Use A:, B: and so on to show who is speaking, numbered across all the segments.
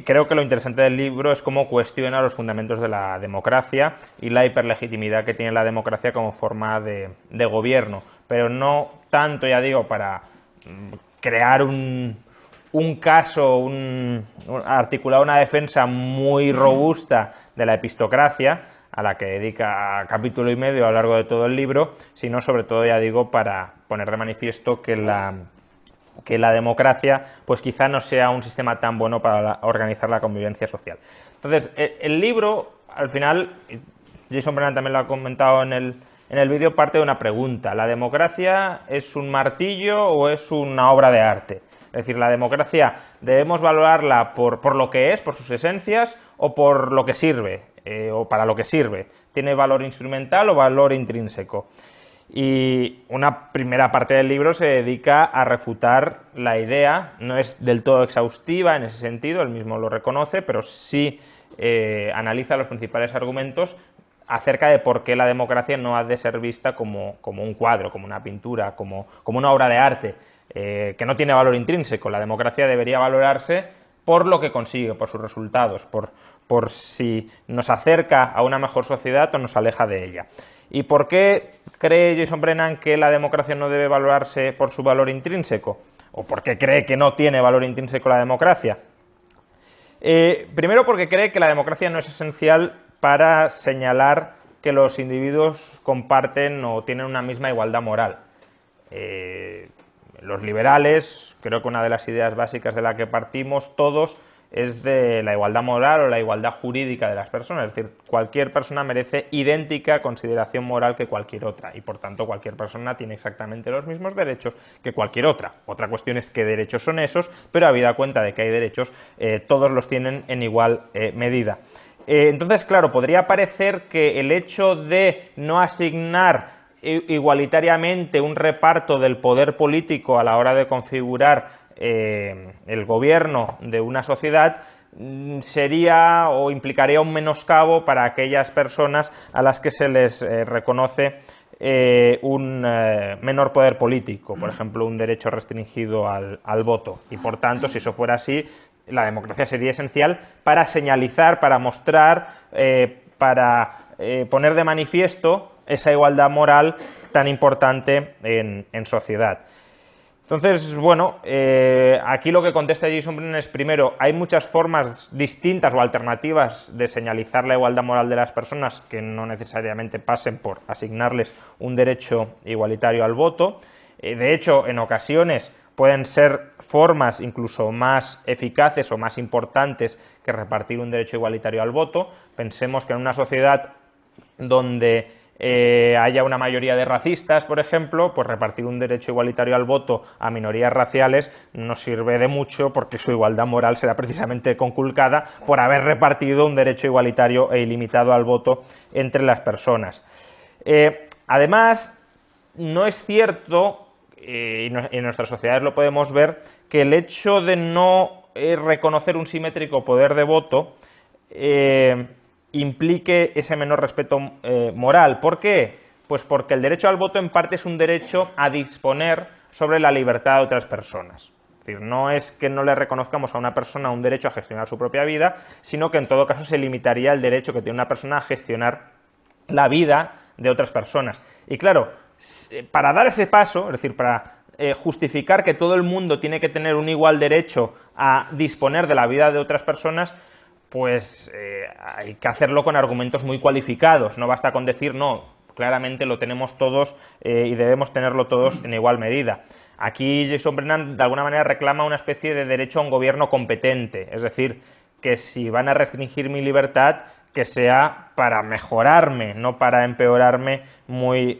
A: creo que lo interesante del libro es cómo cuestiona los fundamentos de la democracia y la hiperlegitimidad que tiene la democracia como forma de gobierno, pero no tanto, ya digo, para crear un caso, articular una defensa muy robusta de la epistocracia, a la que dedica capítulo y medio a lo largo de todo el libro, sino sobre todo, ya digo, para poner de manifiesto que la democracia pues quizá no sea un sistema tan bueno para organizar la convivencia social. Entonces, el libro, al final, Jason Brennan también lo ha comentado en el vídeo, parte de una pregunta: ¿la democracia es un martillo o es una obra de arte? Es decir, la democracia debemos valorarla por lo que es, por sus esencias, o por lo que sirve, o para lo que sirve. ¿Tiene valor instrumental o valor intrínseco? Y una primera parte del libro se dedica a refutar la idea, no es del todo exhaustiva en ese sentido, él mismo lo reconoce, pero sí analiza los principales argumentos acerca de por qué la democracia no ha de ser vista como un cuadro, como una pintura, como una obra de arte, que no tiene valor intrínseco. La democracia debería valorarse por lo que consigue, por sus resultados, por si nos acerca a una mejor sociedad o nos aleja de ella. ¿Y por qué cree Jason Brennan que la democracia no debe valorarse por su valor intrínseco? ¿O por qué cree que no tiene valor intrínseco la democracia? Primero, porque cree que la democracia no es esencial para señalar que los individuos comparten o tienen una misma igualdad moral. Los liberales, creo que una de las ideas básicas de la que partimos todos es de la igualdad moral o la igualdad jurídica de las personas, es decir, cualquier persona merece idéntica consideración moral que cualquier otra y por tanto cualquier persona tiene exactamente los mismos derechos que cualquier otra. Otra cuestión es qué derechos son esos, pero habida cuenta de que hay derechos, todos los tienen en igual medida. Entonces, claro, podría parecer que el hecho de no asignar igualitariamente un reparto del poder político a la hora de configurar el gobierno de una sociedad sería o implicaría un menoscabo para aquellas personas a las que se les reconoce un menor poder político, por ejemplo, un derecho restringido al voto. Y por tanto, si eso fuera así, la democracia sería esencial para señalizar, para mostrar, para poner de manifiesto esa igualdad moral tan importante en sociedad. Entonces, bueno, aquí lo que contesta Jason Brennan es, primero, hay muchas formas distintas o alternativas de señalizar la igualdad moral de las personas que no necesariamente pasen por asignarles un derecho igualitario al voto. De hecho, en ocasiones pueden ser formas incluso más eficaces o más importantes que repartir un derecho igualitario al voto. Pensemos que en una sociedad donde haya una mayoría de racistas, por ejemplo, pues repartir un derecho igualitario al voto a minorías raciales no sirve de mucho porque su igualdad moral será precisamente conculcada por haber repartido un derecho igualitario e ilimitado al voto entre las personas. Además, no es cierto, y en nuestras sociedades lo podemos ver, que el hecho de no reconocer un simétrico poder de voto implique ese menor respeto moral. ¿Por qué? Pues porque el derecho al voto en parte es un derecho a disponer sobre la libertad de otras personas. Es decir, no es que no le reconozcamos a una persona un derecho a gestionar su propia vida, sino que en todo caso se limitaría el derecho que tiene una persona a gestionar la vida de otras personas. Y claro, para dar ese paso, es decir, para justificar que todo el mundo tiene que tener un igual derecho a disponer de la vida de otras personas, pues hay que hacerlo con argumentos muy cualificados. No basta con decir, no, claramente lo tenemos todos y debemos tenerlo todos en igual medida. Aquí Jason Brennan de alguna manera reclama una especie de derecho a un gobierno competente, es decir, que si van a restringir mi libertad, que sea para mejorarme, no para empeorarme muy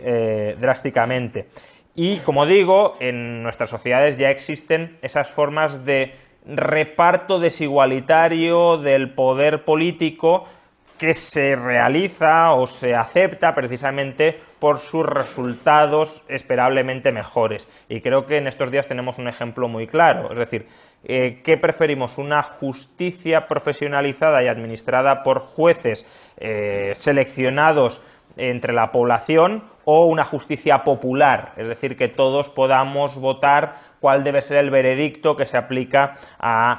A: drásticamente. Y, como digo, en nuestras sociedades ya existen esas formas de reparto desigualitario del poder político que se realiza o se acepta precisamente por sus resultados esperablemente mejores. Y creo que en estos días tenemos un ejemplo muy claro. Es decir, ¿qué preferimos? ¿Una justicia profesionalizada y administrada por jueces seleccionados entre la población o una justicia popular, es decir, que todos podamos votar cuál debe ser el veredicto que se aplica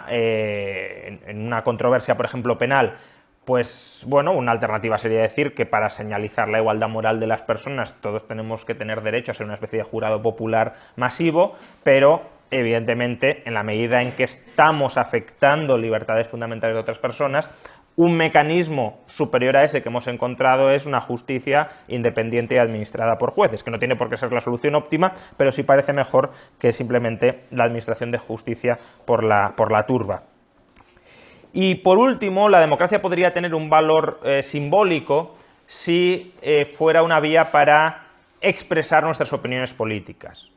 A: en una controversia, por ejemplo, penal. Pues bueno, una alternativa sería decir que para señalizar la igualdad moral de las personas todos tenemos que tener derecho a ser una especie de jurado popular masivo, pero evidentemente en la medida en que estamos afectando libertades fundamentales de otras personas, un mecanismo superior a ese que hemos encontrado es una justicia independiente y administrada por jueces, que no tiene por qué ser la solución óptima, pero sí parece mejor que simplemente la administración de justicia por la turba. Y por último, la democracia podría tener un valor simbólico si fuera una vía para expresar nuestras opiniones políticas.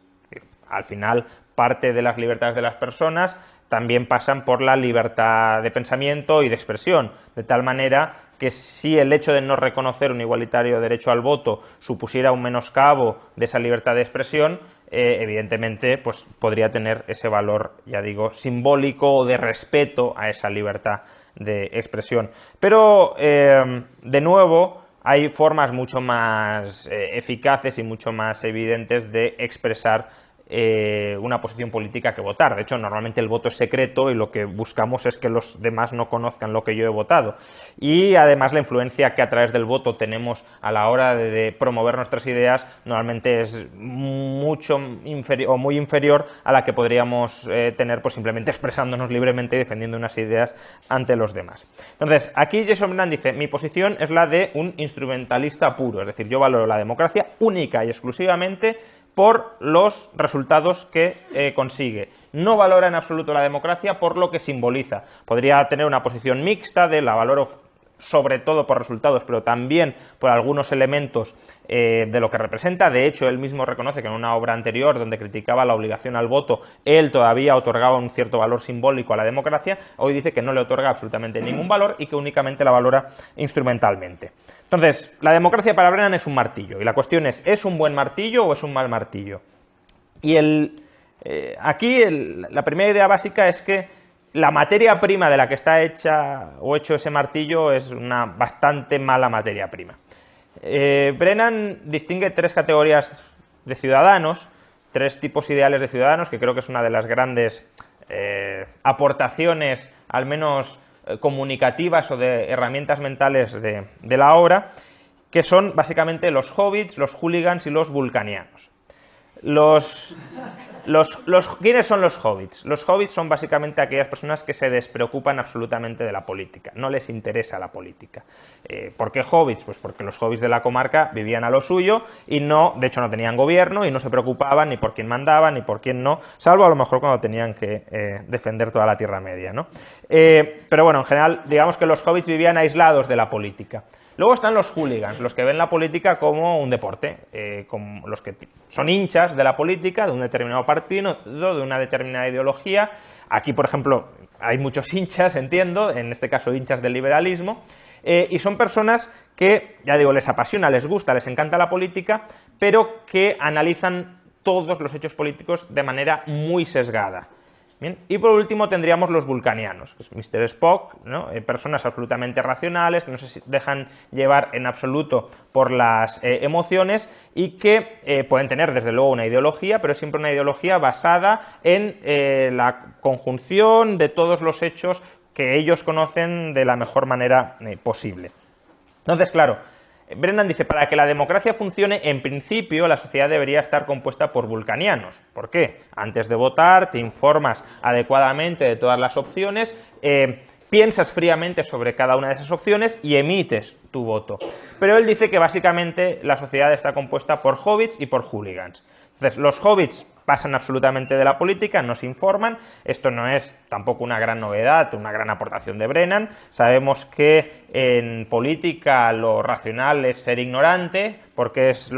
A: Al final, parte de las libertades de las personas también pasan por la libertad de pensamiento y de expresión, de tal manera que si el hecho de no reconocer un igualitario derecho al voto supusiera un menoscabo de esa libertad de expresión, evidentemente pues podría tener ese valor, ya digo, simbólico o de respeto a esa libertad de expresión. Pero, de nuevo, hay formas mucho más eficaces y mucho más evidentes de expresar una posición política que votar. De hecho, normalmente el voto es secreto y lo que buscamos es que los demás no conozcan lo que yo he votado. Y además la influencia que a través del voto tenemos a la hora de promover nuestras ideas normalmente es mucho inferior o muy inferior a la que podríamos tener pues simplemente expresándonos libremente y defendiendo unas ideas ante los demás. Entonces, aquí Jason Brennan dice: mi posición es la de un instrumentalista puro, es decir, yo valoro la democracia única y exclusivamente por los resultados que consigue. No valora en absoluto la democracia por lo que simboliza. Podría tener una posición mixta de la valoro sobre todo por resultados, pero también por algunos elementos de lo que representa. De hecho, él mismo reconoce que en una obra anterior, donde criticaba la obligación al voto, él todavía otorgaba un cierto valor simbólico a la democracia. Hoy dice que no le otorga absolutamente ningún valor y que únicamente la valora instrumentalmente. Entonces, la democracia para Brennan es un martillo, y la cuestión es un buen martillo o es un mal martillo? Y aquí la primera idea básica es que la materia prima de la que está hecha o hecho ese martillo es una bastante mala materia prima. Brennan distingue tres categorías de ciudadanos, tres tipos ideales de ciudadanos, que creo que es una de las grandes aportaciones, al menos comunicativas o de herramientas mentales de la obra, que son básicamente los hobbits, los hooligans y los vulcanianos. ¿Quiénes son los hobbits? Los hobbits son básicamente aquellas personas que se despreocupan absolutamente de la política, no les interesa la política. ¿Por qué hobbits? Pues porque los hobbits de la comarca vivían a lo suyo y de hecho no tenían gobierno y no se preocupaban ni por quién mandaban ni por quién no, salvo a lo mejor cuando tenían que defender toda la Tierra Media, ¿no? Pero bueno, en general, digamos que los hobbits vivían aislados de la política. Luego están los hooligans, los que ven la política como un deporte, como los que son hinchas de la política, de un determinado partido, de una determinada ideología. Aquí, por ejemplo, hay muchos hinchas, entiendo, en este caso hinchas del liberalismo, y son personas que, ya digo, les apasiona, les gusta, les encanta la política, pero que analizan todos los hechos políticos de manera muy sesgada. Bien. Y por último tendríamos los vulcanianos, que es Mr. Spock, ¿no? Personas absolutamente racionales, que no se dejan llevar en absoluto por las emociones y que pueden tener desde luego una ideología, pero es siempre una ideología basada en la conjunción de todos los hechos que ellos conocen de la mejor manera posible. Entonces, claro, Brennan dice: para que la democracia funcione, en principio la sociedad debería estar compuesta por vulcanianos. ¿Por qué? Antes de votar te informas adecuadamente de todas las opciones, piensas fríamente sobre cada una de esas opciones y emites tu voto. Pero él dice que básicamente la sociedad está compuesta por hobbits y por hooligans. Entonces, los hobbits pasan absolutamente de la política, no se informan. Esto no es tampoco una gran novedad, una gran aportación de Brennan. Sabemos que en política lo racional es ser ignorante. ¿Por qué es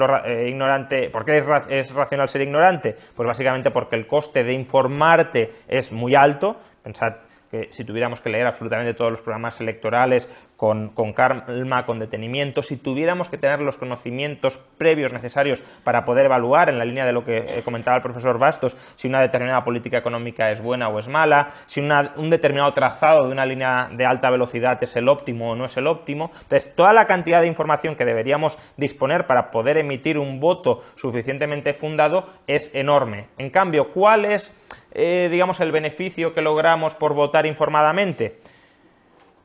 A: racional ser ignorante? Pues básicamente porque el coste de informarte es muy alto. Pensad que si tuviéramos que leer absolutamente todos los programas electorales con calma, con detenimiento, si tuviéramos que tener los conocimientos previos necesarios para poder evaluar, en la línea de lo que comentaba el profesor Bastos, si una determinada política económica es buena o es mala, si un determinado trazado de una línea de alta velocidad es el óptimo o no es el óptimo. Entonces, toda la cantidad de información que deberíamos disponer para poder emitir un voto suficientemente fundado es enorme. En cambio, ¿cuál es, digamos, el beneficio que logramos por votar informadamente?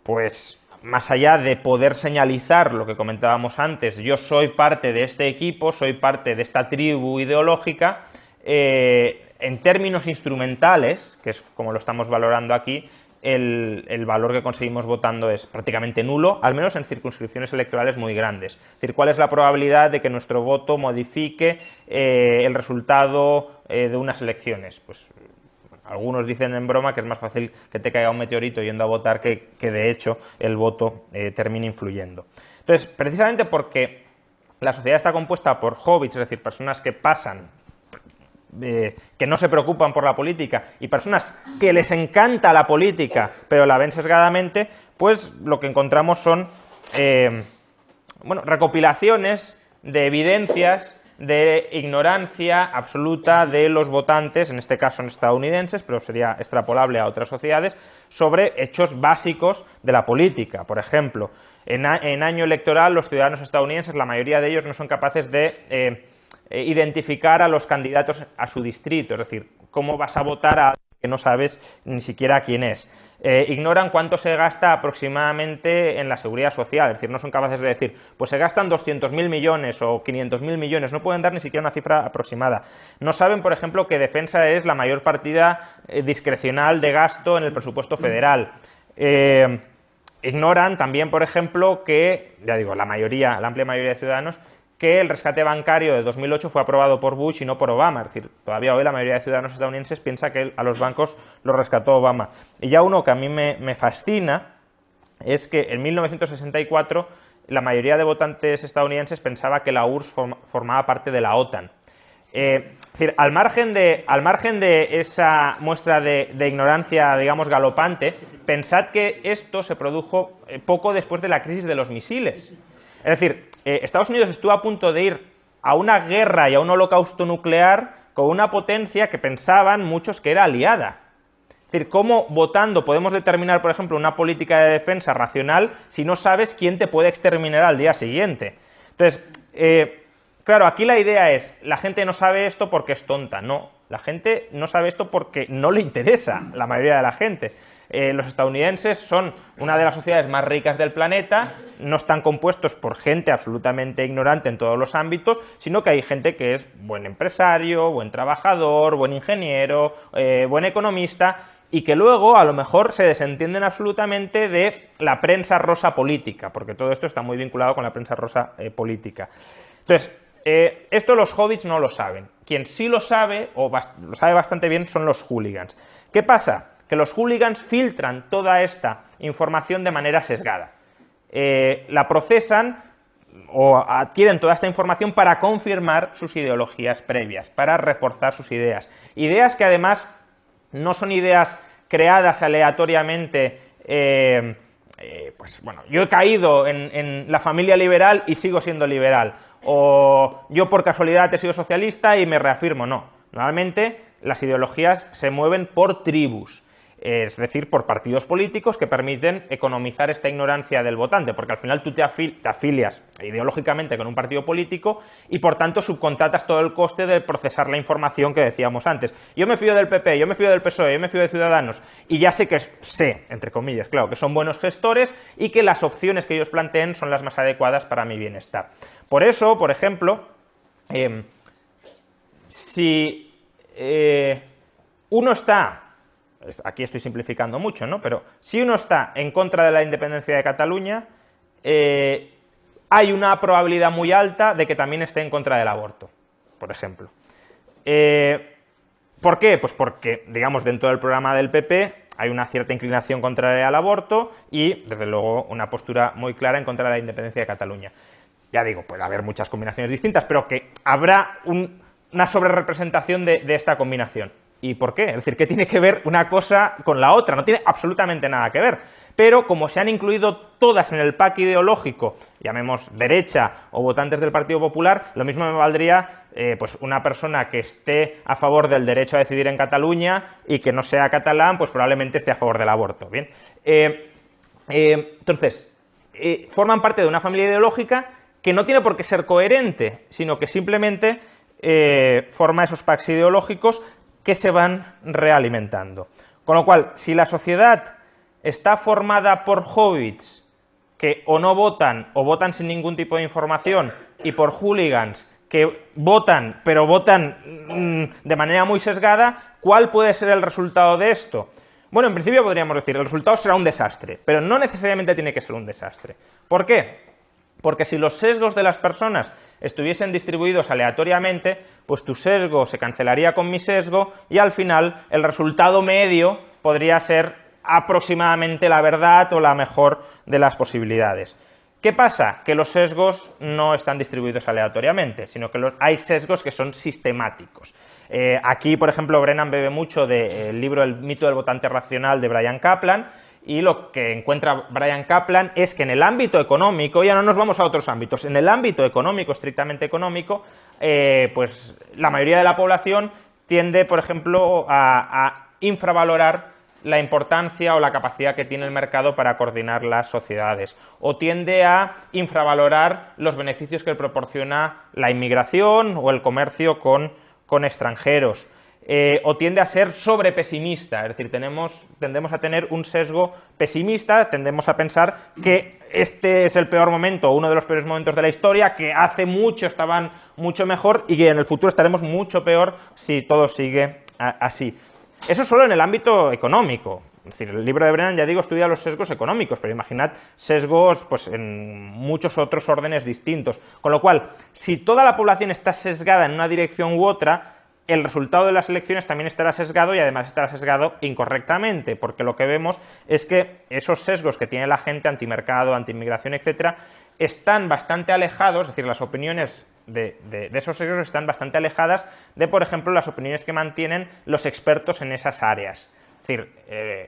A: Pues más allá de poder señalizar lo que comentábamos antes, yo soy parte de este equipo, soy parte de esta tribu ideológica, en términos instrumentales, que es como lo estamos valorando aquí, el valor que conseguimos votando es prácticamente nulo, al menos en circunscripciones electorales muy grandes. Es decir, ¿cuál es la probabilidad de que nuestro voto modifique el resultado de unas elecciones? Pues algunos dicen en broma que es más fácil que te caiga un meteorito yendo a votar que de hecho el voto termine influyendo. Entonces, precisamente porque la sociedad está compuesta por hobbits, es decir, personas que pasan, que no se preocupan por la política, y personas que les encanta la política pero la ven sesgadamente, pues lo que encontramos son recopilaciones de evidencias de ignorancia absoluta de los votantes, en este caso estadounidenses, pero sería extrapolable a otras sociedades, sobre hechos básicos de la política. Por ejemplo, en año electoral los ciudadanos estadounidenses, la mayoría de ellos no son capaces de identificar a los candidatos a su distrito, es decir, cómo vas a votar a alguien que no sabes ni siquiera quién es. Ignoran cuánto se gasta aproximadamente en la seguridad social, es decir, no son capaces de decir, pues se gastan 200.000 millones o 500.000 millones, no pueden dar ni siquiera una cifra aproximada. No saben, por ejemplo, que defensa es la mayor partida discrecional de gasto en el presupuesto federal. Ignoran también, por ejemplo, que, ya digo, la amplia mayoría de ciudadanos, que el rescate bancario de 2008 fue aprobado por Bush y no por Obama. Es decir, todavía hoy la mayoría de ciudadanos estadounidenses piensa que a los bancos los rescató Obama. Y ya uno que a mí me fascina es que en 1964 la mayoría de votantes estadounidenses pensaba que la URSS formaba parte de la OTAN. Es decir, al margen de esa muestra de ignorancia, digamos, galopante, pensad que esto se produjo poco después de la crisis de los misiles. Es decir, Estados Unidos estuvo a punto de ir a una guerra y a un holocausto nuclear con una potencia que pensaban muchos que era aliada. Es decir, ¿cómo votando podemos determinar, por ejemplo, una política de defensa racional si no sabes quién te puede exterminar al día siguiente? Entonces, claro, aquí la idea es, la gente no sabe esto porque es tonta. No, la gente no sabe esto porque no le interesa, la mayoría de la gente. Los estadounidenses son una de las sociedades más ricas del planeta, no están compuestos por gente absolutamente ignorante en todos los ámbitos, sino que hay gente que es buen empresario, buen trabajador, buen ingeniero, buen economista, y que luego a lo mejor se desentienden absolutamente de la prensa rosa política, porque todo esto está muy vinculado con la prensa rosa política. Entonces, esto los hobbits no lo saben. Quien sí lo sabe, o lo sabe bastante bien, son los hooligans. ¿Qué pasa? Que los hooligans filtran toda esta información de manera sesgada. La procesan o adquieren toda esta información para confirmar sus ideologías previas, para reforzar sus ideas. Ideas que además no son ideas creadas aleatoriamente. Pues bueno, yo he caído en la familia liberal y sigo siendo liberal. O yo por casualidad he sido socialista y me reafirmo. No. Normalmente las ideologías se mueven por tribus. Es decir, por partidos políticos que permiten economizar esta ignorancia del votante, porque al final tú te afilias ideológicamente con un partido político y por tanto subcontratas todo el coste de procesar la información que decíamos antes. Yo me fío del PP, yo me fío del PSOE, yo me fío de Ciudadanos y ya sé, entre comillas, claro, que son buenos gestores y que las opciones que ellos planteen son las más adecuadas para mi bienestar. Por eso, por ejemplo, si uno está... Aquí estoy simplificando mucho, ¿no? Pero si uno está en contra de la independencia de Cataluña, hay una probabilidad muy alta de que también esté en contra del aborto, por ejemplo. ¿Por qué? Pues porque, digamos, dentro del programa del PP hay una cierta inclinación contraria al aborto y, desde luego, una postura muy clara en contra de la independencia de Cataluña. Ya digo, puede haber muchas combinaciones distintas, pero que habrá una sobrerepresentación de esta combinación. ¿Y por qué? Es decir, ¿qué tiene que ver una cosa con la otra? No tiene absolutamente nada que ver. Pero como se han incluido todas en el pack ideológico, llamemos derecha o votantes del Partido Popular, lo mismo me valdría pues una persona que esté a favor del derecho a decidir en Cataluña y que no sea catalán, pues probablemente esté a favor del aborto. Bien, entonces, forman parte de una familia ideológica que no tiene por qué ser coherente, sino que simplemente forma esos packs ideológicos que se van realimentando. Con lo cual, si la sociedad está formada por hobbits que o no votan o votan sin ningún tipo de información y por hooligans que votan, pero votan de manera muy sesgada, ¿cuál puede ser el resultado de esto? Bueno, en principio podríamos decir, el resultado será un desastre, pero no necesariamente tiene que ser un desastre. ¿Por qué? Porque si los sesgos de las personas estuviesen distribuidos aleatoriamente, pues tu sesgo se cancelaría con mi sesgo y al final el resultado medio podría ser aproximadamente la verdad o la mejor de las posibilidades. ¿Qué pasa? Que los sesgos no están distribuidos aleatoriamente, sino que hay sesgos que son sistemáticos. Aquí, por ejemplo, Brennan bebe mucho del libro El mito del votante racional de Bryan Caplan, y lo que encuentra Bryan Caplan es que en el ámbito económico, ya no nos vamos a otros ámbitos, en el ámbito económico, estrictamente económico, pues la mayoría de la población tiende, por ejemplo, a infravalorar la importancia o la capacidad que tiene el mercado para coordinar las sociedades, o tiende a infravalorar los beneficios que proporciona la inmigración o el comercio con extranjeros, o tiende a ser sobrepesimista, es decir, tendemos a tener un sesgo pesimista, tendemos a pensar que este es el peor momento, uno de los peores momentos de la historia, que hace mucho estaban mucho mejor y que en el futuro estaremos mucho peor si todo sigue así. Eso solo en el ámbito económico. Es decir, el libro de Brennan, ya digo, estudia los sesgos económicos, pero imaginad sesgos pues, en muchos otros órdenes distintos. Con lo cual, si toda la población está sesgada en una dirección u otra, el resultado de las elecciones también estará sesgado y además estará sesgado incorrectamente, porque lo que vemos es que esos sesgos que tiene la gente, antimercado, antiinmigración, etcétera, están bastante alejados, es decir, las opiniones de esos sesgos están bastante alejadas de, por ejemplo, las opiniones que mantienen los expertos en esas áreas. Es decir,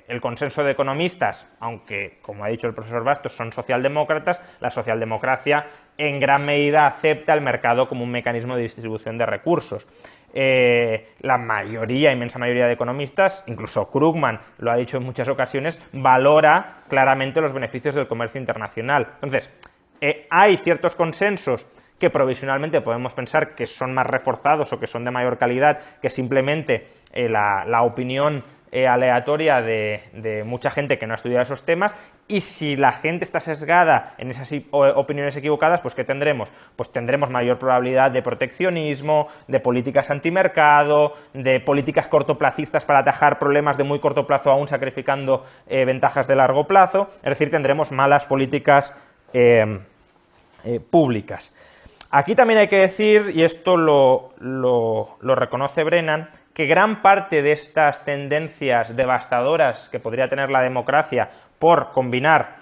A: el consenso de economistas, aunque, como ha dicho el profesor Bastos, son socialdemócratas, la socialdemocracia en gran medida acepta el mercado como un mecanismo de distribución de recursos. La mayoría, inmensa mayoría de economistas, incluso Krugman lo ha dicho en muchas ocasiones, valora claramente los beneficios del comercio internacional. Entonces, hay ciertos consensos que provisionalmente podemos pensar que son más reforzados o que son de mayor calidad que simplemente la opinión aleatoria de mucha gente que no ha estudiado esos temas, y si la gente está sesgada en esas opiniones equivocadas, pues ¿qué tendremos? Pues tendremos mayor probabilidad de proteccionismo, de políticas antimercado, de políticas cortoplacistas para atajar problemas de muy corto plazo aún sacrificando ventajas de largo plazo, es decir, tendremos malas políticas públicas. Aquí también hay que decir, y esto lo reconoce Brennan, que gran parte de estas tendencias devastadoras que podría tener la democracia por combinar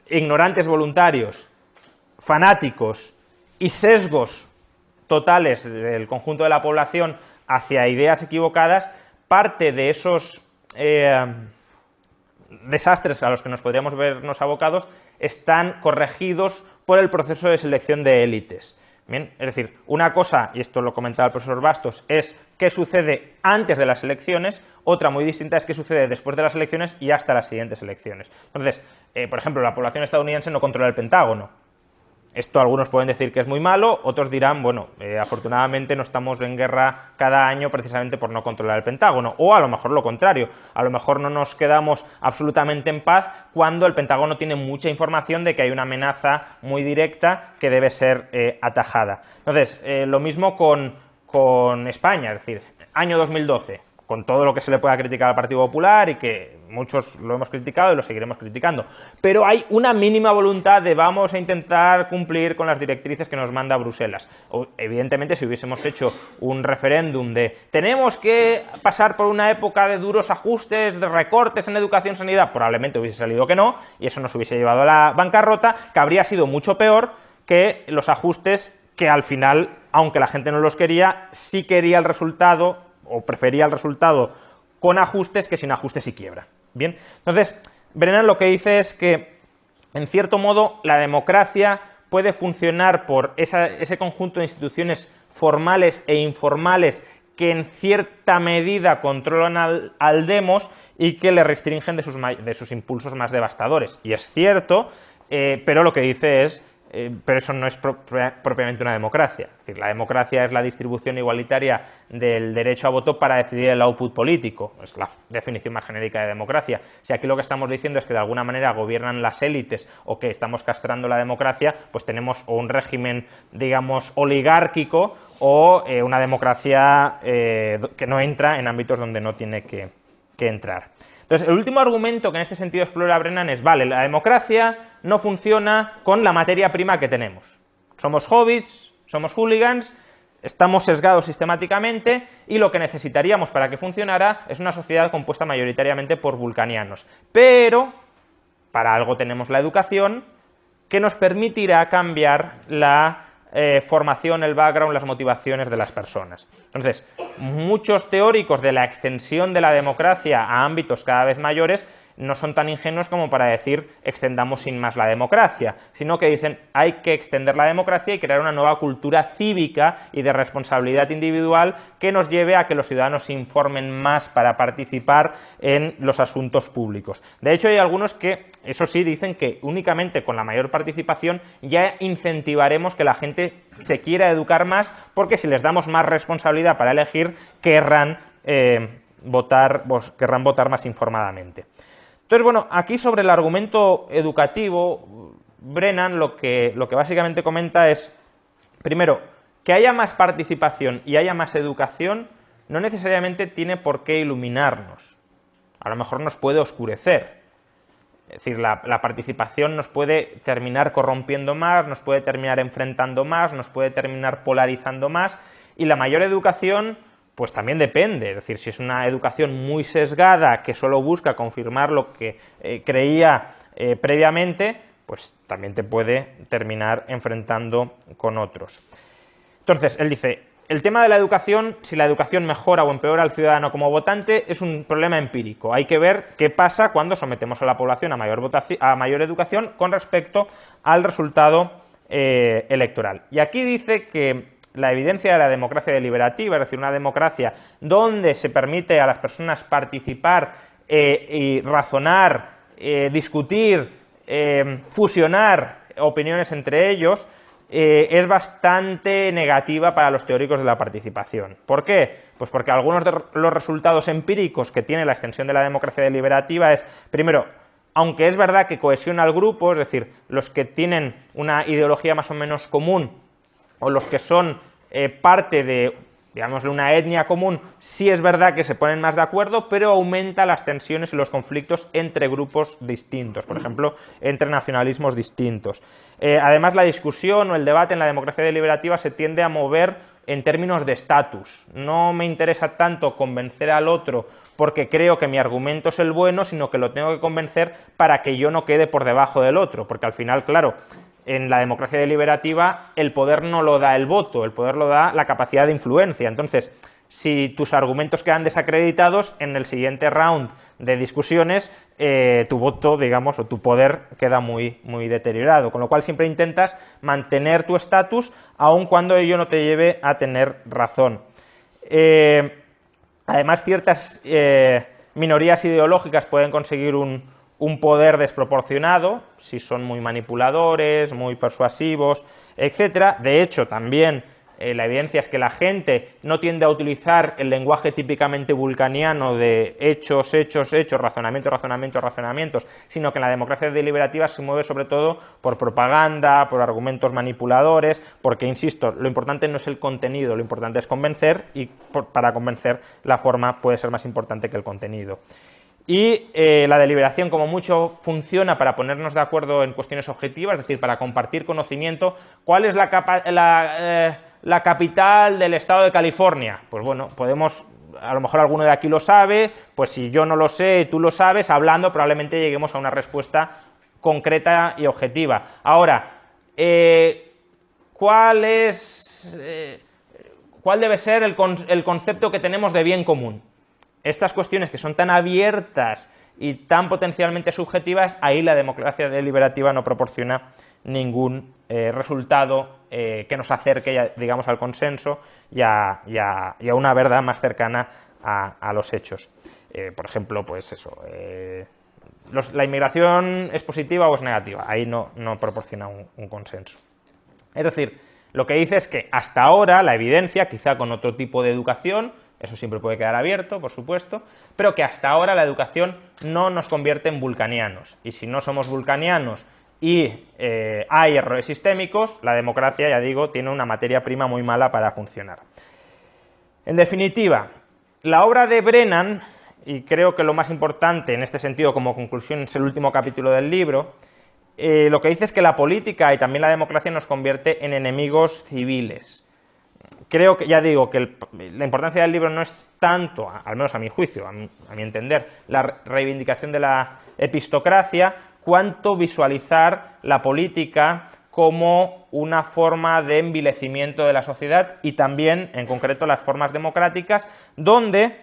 A: ignorantes voluntarios, fanáticos y sesgos totales del conjunto de la población hacia ideas equivocadas, parte de esos desastres a los que nos podríamos vernos abocados están corregidos por el proceso de selección de élites. Bien, es decir, una cosa, y esto lo comentaba el profesor Bastos, es qué sucede antes de las elecciones, otra muy distinta es qué sucede después de las elecciones y hasta las siguientes elecciones. Entonces, por ejemplo, la población estadounidense no controla el Pentágono. Esto algunos pueden decir que es muy malo, otros dirán, bueno, afortunadamente no estamos en guerra cada año precisamente por no controlar el Pentágono, o a lo mejor lo contrario, a lo mejor no nos quedamos absolutamente en paz cuando el Pentágono tiene mucha información de que hay una amenaza muy directa que debe ser atajada. Entonces, lo mismo con España, es decir, año 2012, con todo lo que se le pueda criticar al Partido Popular y que muchos lo hemos criticado y lo seguiremos criticando, pero hay una mínima voluntad de vamos a intentar cumplir con las directrices que nos manda Bruselas. Evidentemente, si hubiésemos hecho un referéndum de tenemos que pasar por una época de duros ajustes, de recortes en educación, sanidad, probablemente hubiese salido que no, y eso nos hubiese llevado a la bancarrota, que habría sido mucho peor que los ajustes que al final, aunque la gente no los quería, sí quería el resultado o prefería el resultado con ajustes que sin ajustes y quiebra. Bien, entonces Brennan lo que dice es que, en cierto modo, la democracia puede funcionar por ese conjunto de instituciones formales e informales que en cierta medida controlan al demos y que le restringen de sus impulsos más devastadores. Y es cierto, pero lo que dice es, pero eso no es propiamente una democracia. Es decir, la democracia es la distribución igualitaria del derecho a voto para decidir el output político. Es la definición más genérica de democracia. Si aquí lo que estamos diciendo es que de alguna manera gobiernan las élites o que estamos castrando la democracia, pues tenemos o un régimen, digamos, oligárquico o una democracia que no entra en ámbitos donde no tiene que entrar. Entonces, el último argumento que en este sentido explora Brennan es, vale, la democracia no funciona con la materia prima que tenemos. Somos hobbits, somos hooligans, estamos sesgados sistemáticamente y lo que necesitaríamos para que funcionara es una sociedad compuesta mayoritariamente por vulcanianos. Pero, para algo tenemos la educación, que nos permitirá cambiar la formación, el background, las motivaciones de las personas. Entonces, muchos teóricos de la extensión de la democracia a ámbitos cada vez mayores no son tan ingenuos como para decir extendamos sin más la democracia, sino que dicen hay que extender la democracia y crear una nueva cultura cívica y de responsabilidad individual que nos lleve a que los ciudadanos se informen más para participar en los asuntos públicos. De hecho, hay algunos que, eso sí, dicen que únicamente con la mayor participación ya incentivaremos que la gente se quiera educar más, porque si les damos más responsabilidad para elegir, querrán votar más informadamente. Entonces, bueno, aquí sobre el argumento educativo, Brennan lo que básicamente comenta es, primero, que haya más participación y haya más educación no necesariamente tiene por qué iluminarnos. A lo mejor nos puede oscurecer. Es decir, la participación nos puede terminar corrompiendo más, nos puede terminar enfrentando más, nos puede terminar polarizando más, y la mayor educación pues también depende. Es decir, si es una educación muy sesgada que solo busca confirmar lo que creía previamente, pues también te puede terminar enfrentando con otros. Entonces, él dice, el tema de la educación, si la educación mejora o empeora al ciudadano como votante, es un problema empírico. Hay que ver qué pasa cuando sometemos a la población a mayor educación con respecto al resultado electoral. Y aquí dice que la evidencia de la democracia deliberativa, es decir, una democracia donde se permite a las personas participar y razonar, discutir, fusionar opiniones entre ellos, es bastante negativa para los teóricos de la participación. ¿Por qué? Pues porque algunos de los resultados empíricos que tiene la extensión de la democracia deliberativa es, primero, aunque es verdad que cohesiona al grupo, es decir, los que tienen una ideología más o menos común o los que son parte de, digamos, una etnia común, sí es verdad que se ponen más de acuerdo, pero aumenta las tensiones y los conflictos entre grupos distintos, por ejemplo, entre nacionalismos distintos. Además, la discusión o el debate en la democracia deliberativa se tiende a mover en términos de estatus. No me interesa tanto convencer al otro porque creo que mi argumento es el bueno, sino que lo tengo que convencer para que yo no quede por debajo del otro, porque al final, claro, en la democracia deliberativa el poder no lo da el voto, el poder lo da la capacidad de influencia. Entonces, si tus argumentos quedan desacreditados, en el siguiente round de discusiones tu voto, digamos, o tu poder queda muy deteriorado, con lo cual siempre intentas mantener tu estatus aun cuando ello no te lleve a tener razón. Además, ciertas minorías ideológicas pueden conseguir un poder desproporcionado, si son muy manipuladores, muy persuasivos, etc. De hecho, también la evidencia es que la gente no tiende a utilizar el lenguaje típicamente vulcaniano de hechos, razonamientos, sino que en la democracia deliberativa se mueve sobre todo por propaganda, por argumentos manipuladores, porque, insisto, lo importante no es el contenido, lo importante es convencer, y para convencer la forma puede ser más importante que el contenido. Y la deliberación, como mucho, funciona para ponernos de acuerdo en cuestiones objetivas, es decir, para compartir conocimiento. ¿Cuál es la capital del estado de California? Pues bueno, podemos, a lo mejor alguno de aquí lo sabe, pues si yo no lo sé, tú lo sabes, hablando probablemente lleguemos a una respuesta concreta y objetiva. Ahora, ¿Cuál debe ser el concepto que tenemos de bien común? Estas cuestiones que son tan abiertas y tan potencialmente subjetivas, ahí la democracia deliberativa no proporciona ningún resultado que nos acerque, digamos, al consenso y a una verdad más cercana a los hechos. Por ejemplo, pues eso, la inmigración es positiva o es negativa, ahí no proporciona un consenso. Es decir, lo que dice es que hasta ahora la evidencia, quizá con otro tipo de educación, eso siempre puede quedar abierto, por supuesto, pero que hasta ahora la educación no nos convierte en vulcanianos. Y si no somos vulcanianos y hay errores sistémicos, la democracia, ya digo, tiene una materia prima muy mala para funcionar. En definitiva, la obra de Brennan, y creo que lo más importante en este sentido como conclusión es el último capítulo del libro, lo que dice es que la política y también la democracia nos convierte en enemigos civiles. Creo que, ya digo, que la importancia del libro no es tanto, al menos a mi juicio, a mi entender, la reivindicación de la epistocracia, cuanto visualizar la política como una forma de envilecimiento de la sociedad y también, en concreto, las formas democráticas, donde,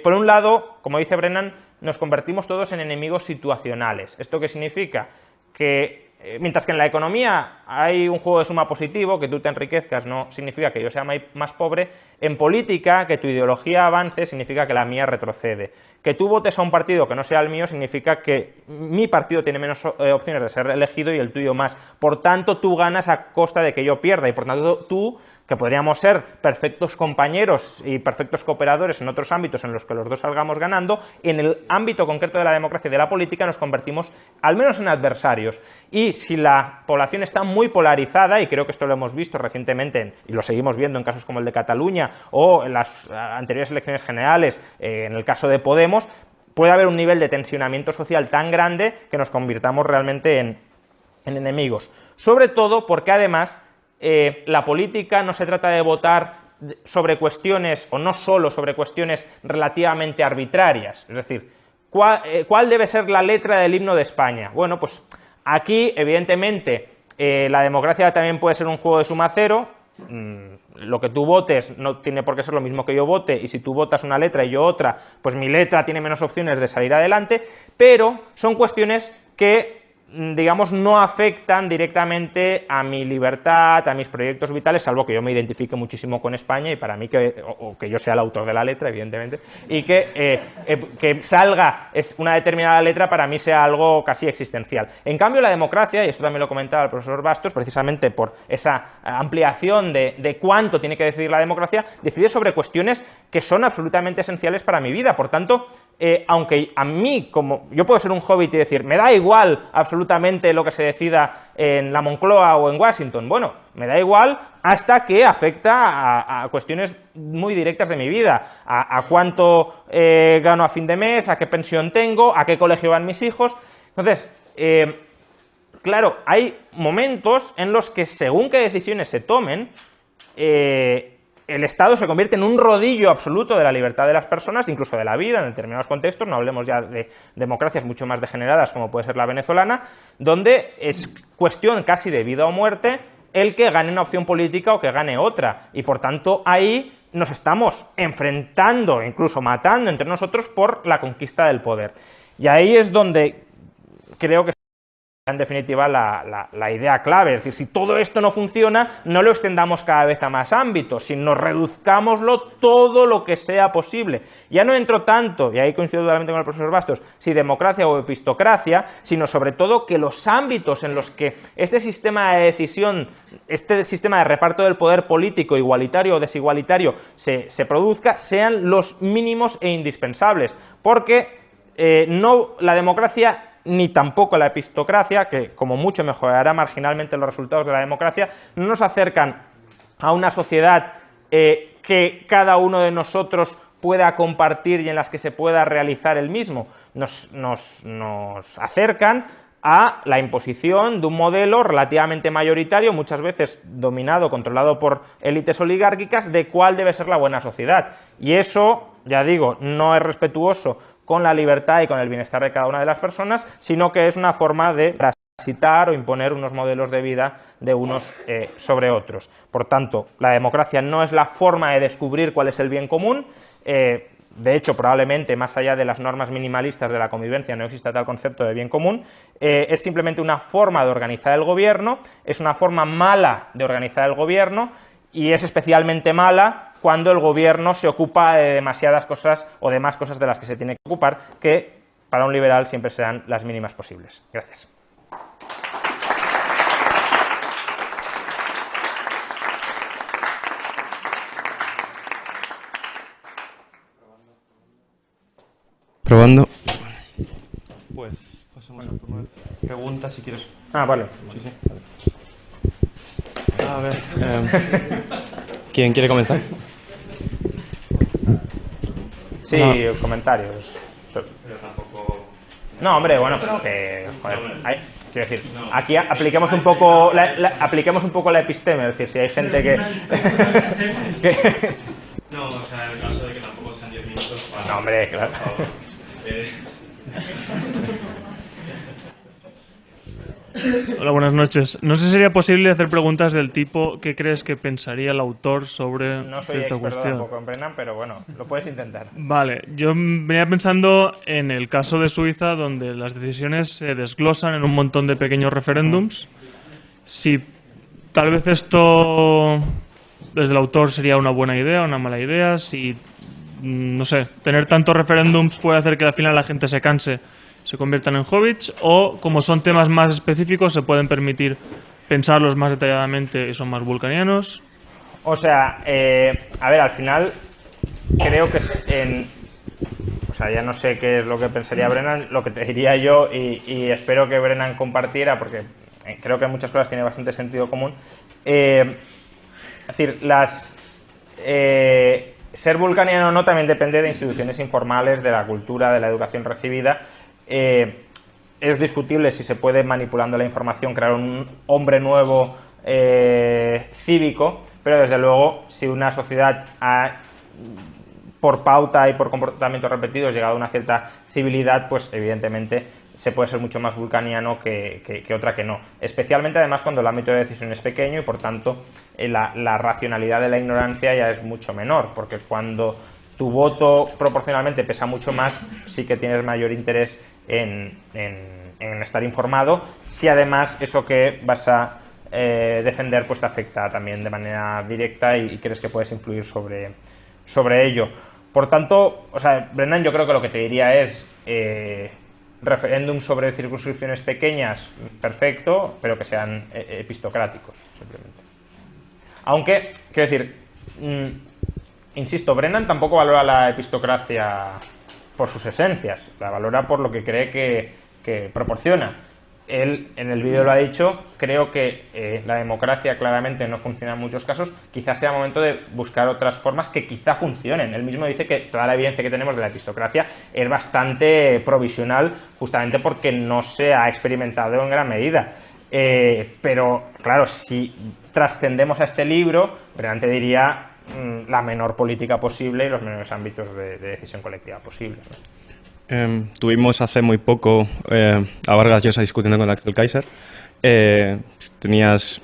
A: por un lado, como dice Brennan, nos convertimos todos en enemigos situacionales. ¿Esto qué significa? Que mientras que en la economía hay un juego de suma positivo, que tú te enriquezcas no significa que yo sea más pobre, en política, que tu ideología avance significa que la mía retrocede. Que tú votes a un partido que no sea el mío significa que mi partido tiene menos opciones de ser elegido y el tuyo más. Por tanto, tú ganas a costa de que yo pierda y por tanto tú, que podríamos ser perfectos compañeros y perfectos cooperadores en otros ámbitos en los que los dos salgamos ganando, en el ámbito concreto de la democracia y de la política nos convertimos al menos en adversarios. Y si la población está muy polarizada, y creo que esto lo hemos visto recientemente y lo seguimos viendo en casos como el de Cataluña o en las anteriores elecciones generales, en el caso de Podemos, puede haber un nivel de tensionamiento social tan grande que nos convirtamos realmente en enemigos. Sobre todo porque además la política no se trata de votar sobre cuestiones, o no solo sobre cuestiones relativamente arbitrarias, es decir, ¿cuál debe ser la letra del himno de España? Bueno, pues aquí, evidentemente, la democracia también puede ser un juego de suma cero. Lo que tú votes no tiene por qué ser lo mismo que yo vote, y si tú votas una letra y yo otra, pues mi letra tiene menos opciones de salir adelante, pero son cuestiones que, digamos, no afectan directamente a mi libertad, a mis proyectos vitales, salvo que yo me identifique muchísimo con España y para mí o que yo sea el autor de la letra, evidentemente, y que salga una determinada letra para mí sea algo casi existencial. En cambio, la democracia, y esto también lo comentaba el profesor Bastos, precisamente por esa ampliación de cuánto tiene que decidir la democracia, decide sobre cuestiones que son absolutamente esenciales para mi vida. Por tanto, aunque a mí, como yo puedo ser un hobbit y decir, me da igual absolutamente lo que se decida en la Moncloa o en Washington, bueno, me da igual hasta que afecta a cuestiones muy directas de mi vida, a cuánto gano a fin de mes, a qué pensión tengo, a qué colegio van mis hijos. Entonces, claro, hay momentos en los que según qué decisiones se tomen, el Estado se convierte en un rodillo absoluto de la libertad de las personas, incluso de la vida, en determinados contextos, no hablemos ya de democracias mucho más degeneradas como puede ser la venezolana, donde es cuestión casi de vida o muerte el que gane una opción política o que gane otra, y por tanto ahí nos estamos enfrentando, incluso matando entre nosotros por la conquista del poder. Y ahí es donde creo que en definitiva la idea clave, es decir, si todo esto no funciona, no lo extendamos cada vez a más ámbitos, sino reduzcámoslo todo lo que sea posible. Ya no entro tanto, y ahí coincido totalmente con el profesor Bastos, si democracia o epistocracia, sino sobre todo que los ámbitos en los que este sistema de decisión, este sistema de reparto del poder político, igualitario o desigualitario, se produzca, sean los mínimos e indispensables, porque la democracia ni tampoco la epistocracia, que como mucho mejorará marginalmente los resultados de la democracia, no nos acercan a una sociedad que cada uno de nosotros pueda compartir y en las que se pueda realizar el mismo. Nos acercan a la imposición de un modelo relativamente mayoritario, muchas veces dominado, controlado por élites oligárquicas, de cuál debe ser la buena sociedad. Y eso, ya digo, no es respetuoso con la libertad y con el bienestar de cada una de las personas, sino que es una forma de parasitar o imponer unos modelos de vida de unos sobre otros. Por tanto, la democracia no es la forma de descubrir cuál es el bien común. De hecho, probablemente, más allá de las normas minimalistas de la convivencia, no exista tal concepto de bien común. Es simplemente una forma de organizar el gobierno, es una forma mala de organizar el gobierno y es especialmente mala cuando el gobierno se ocupa de demasiadas cosas o de más cosas de las que se tiene que ocupar, que para un liberal siempre serán las mínimas posibles. Gracias.
B: Probando. Pues pasamos a la primera pregunta, si quieres.
A: Vale.
B: Sí, sí. Vale. A ver. ¿Quién quiere comenzar?
A: Sí, no. Comentarios.
B: Pero tampoco.
A: No, hombre, bueno, pero que. Joder, quiero decir, aquí apliquemos un poco apliquemos un poco la episteme, es decir, si hay gente que.
B: No, o sea, en el caso de que tampoco sean 10 minutos para.
A: No, hombre, claro.
B: Por favor.
C: Hola, buenas noches. No sé si sería posible hacer preguntas del tipo ¿qué crees que pensaría el autor sobre
A: no soy
C: cierta
A: experto
C: cuestión?
A: Tampoco en Brennan, pero bueno, lo puedes intentar.
C: Vale, yo venía pensando en el caso de Suiza, donde las decisiones se desglosan en un montón de pequeños referéndums. Si tal vez esto desde el autor sería una buena idea o una mala idea, si, no sé, tener tantos referéndums puede hacer que al final la gente se canse, se conviertan en hobbits, o como son temas más específicos se pueden permitir pensarlos más detalladamente y son más vulcanianos.
A: O sea, a ver, al final creo que o sea, ya no sé qué es lo que pensaría Brennan, lo que te diría yo, y espero que Brennan compartiera, porque creo que en muchas cosas tiene bastante sentido común. Es decir, ser vulcaniano o no también depende de instituciones informales, de la cultura, de la educación recibida. Es discutible si se puede, manipulando la información, crear un hombre nuevo cívico, pero desde luego si una sociedad por pauta y por comportamientos repetidos llegado a una cierta civilidad, pues evidentemente se puede ser mucho más vulcaniano que otra que no. Especialmente además cuando el ámbito de decisión es pequeño y por tanto la racionalidad de la ignorancia ya es mucho menor, porque cuando tu voto proporcionalmente pesa mucho más, sí que tienes mayor interés en estar informado, si además eso que vas a defender pues te afecta también de manera directa y crees que puedes influir sobre ello. Por tanto, o sea, Brennan, yo creo que lo que te diría es referéndum sobre circunscripciones pequeñas, perfecto, pero que sean epistocráticos, simplemente. Aunque, quiero decir, insisto, Brennan tampoco valora la epistocracia por sus esencias, la valora por lo que cree que proporciona. Él en el vídeo lo ha dicho, creo que la democracia claramente no funciona en muchos casos, quizás sea momento de buscar otras formas que quizá funcionen. Él mismo dice que toda la evidencia que tenemos de la epistocracia es bastante provisional, justamente porque no se ha experimentado en gran medida. Pero claro, si trascendemos a este libro, realmente diría la menor política posible y los menores ámbitos de decisión colectiva posibles, ¿no?
B: Tuvimos hace muy poco a Vargas Llosa discutiendo con Axel Kaiser. ¿Tenías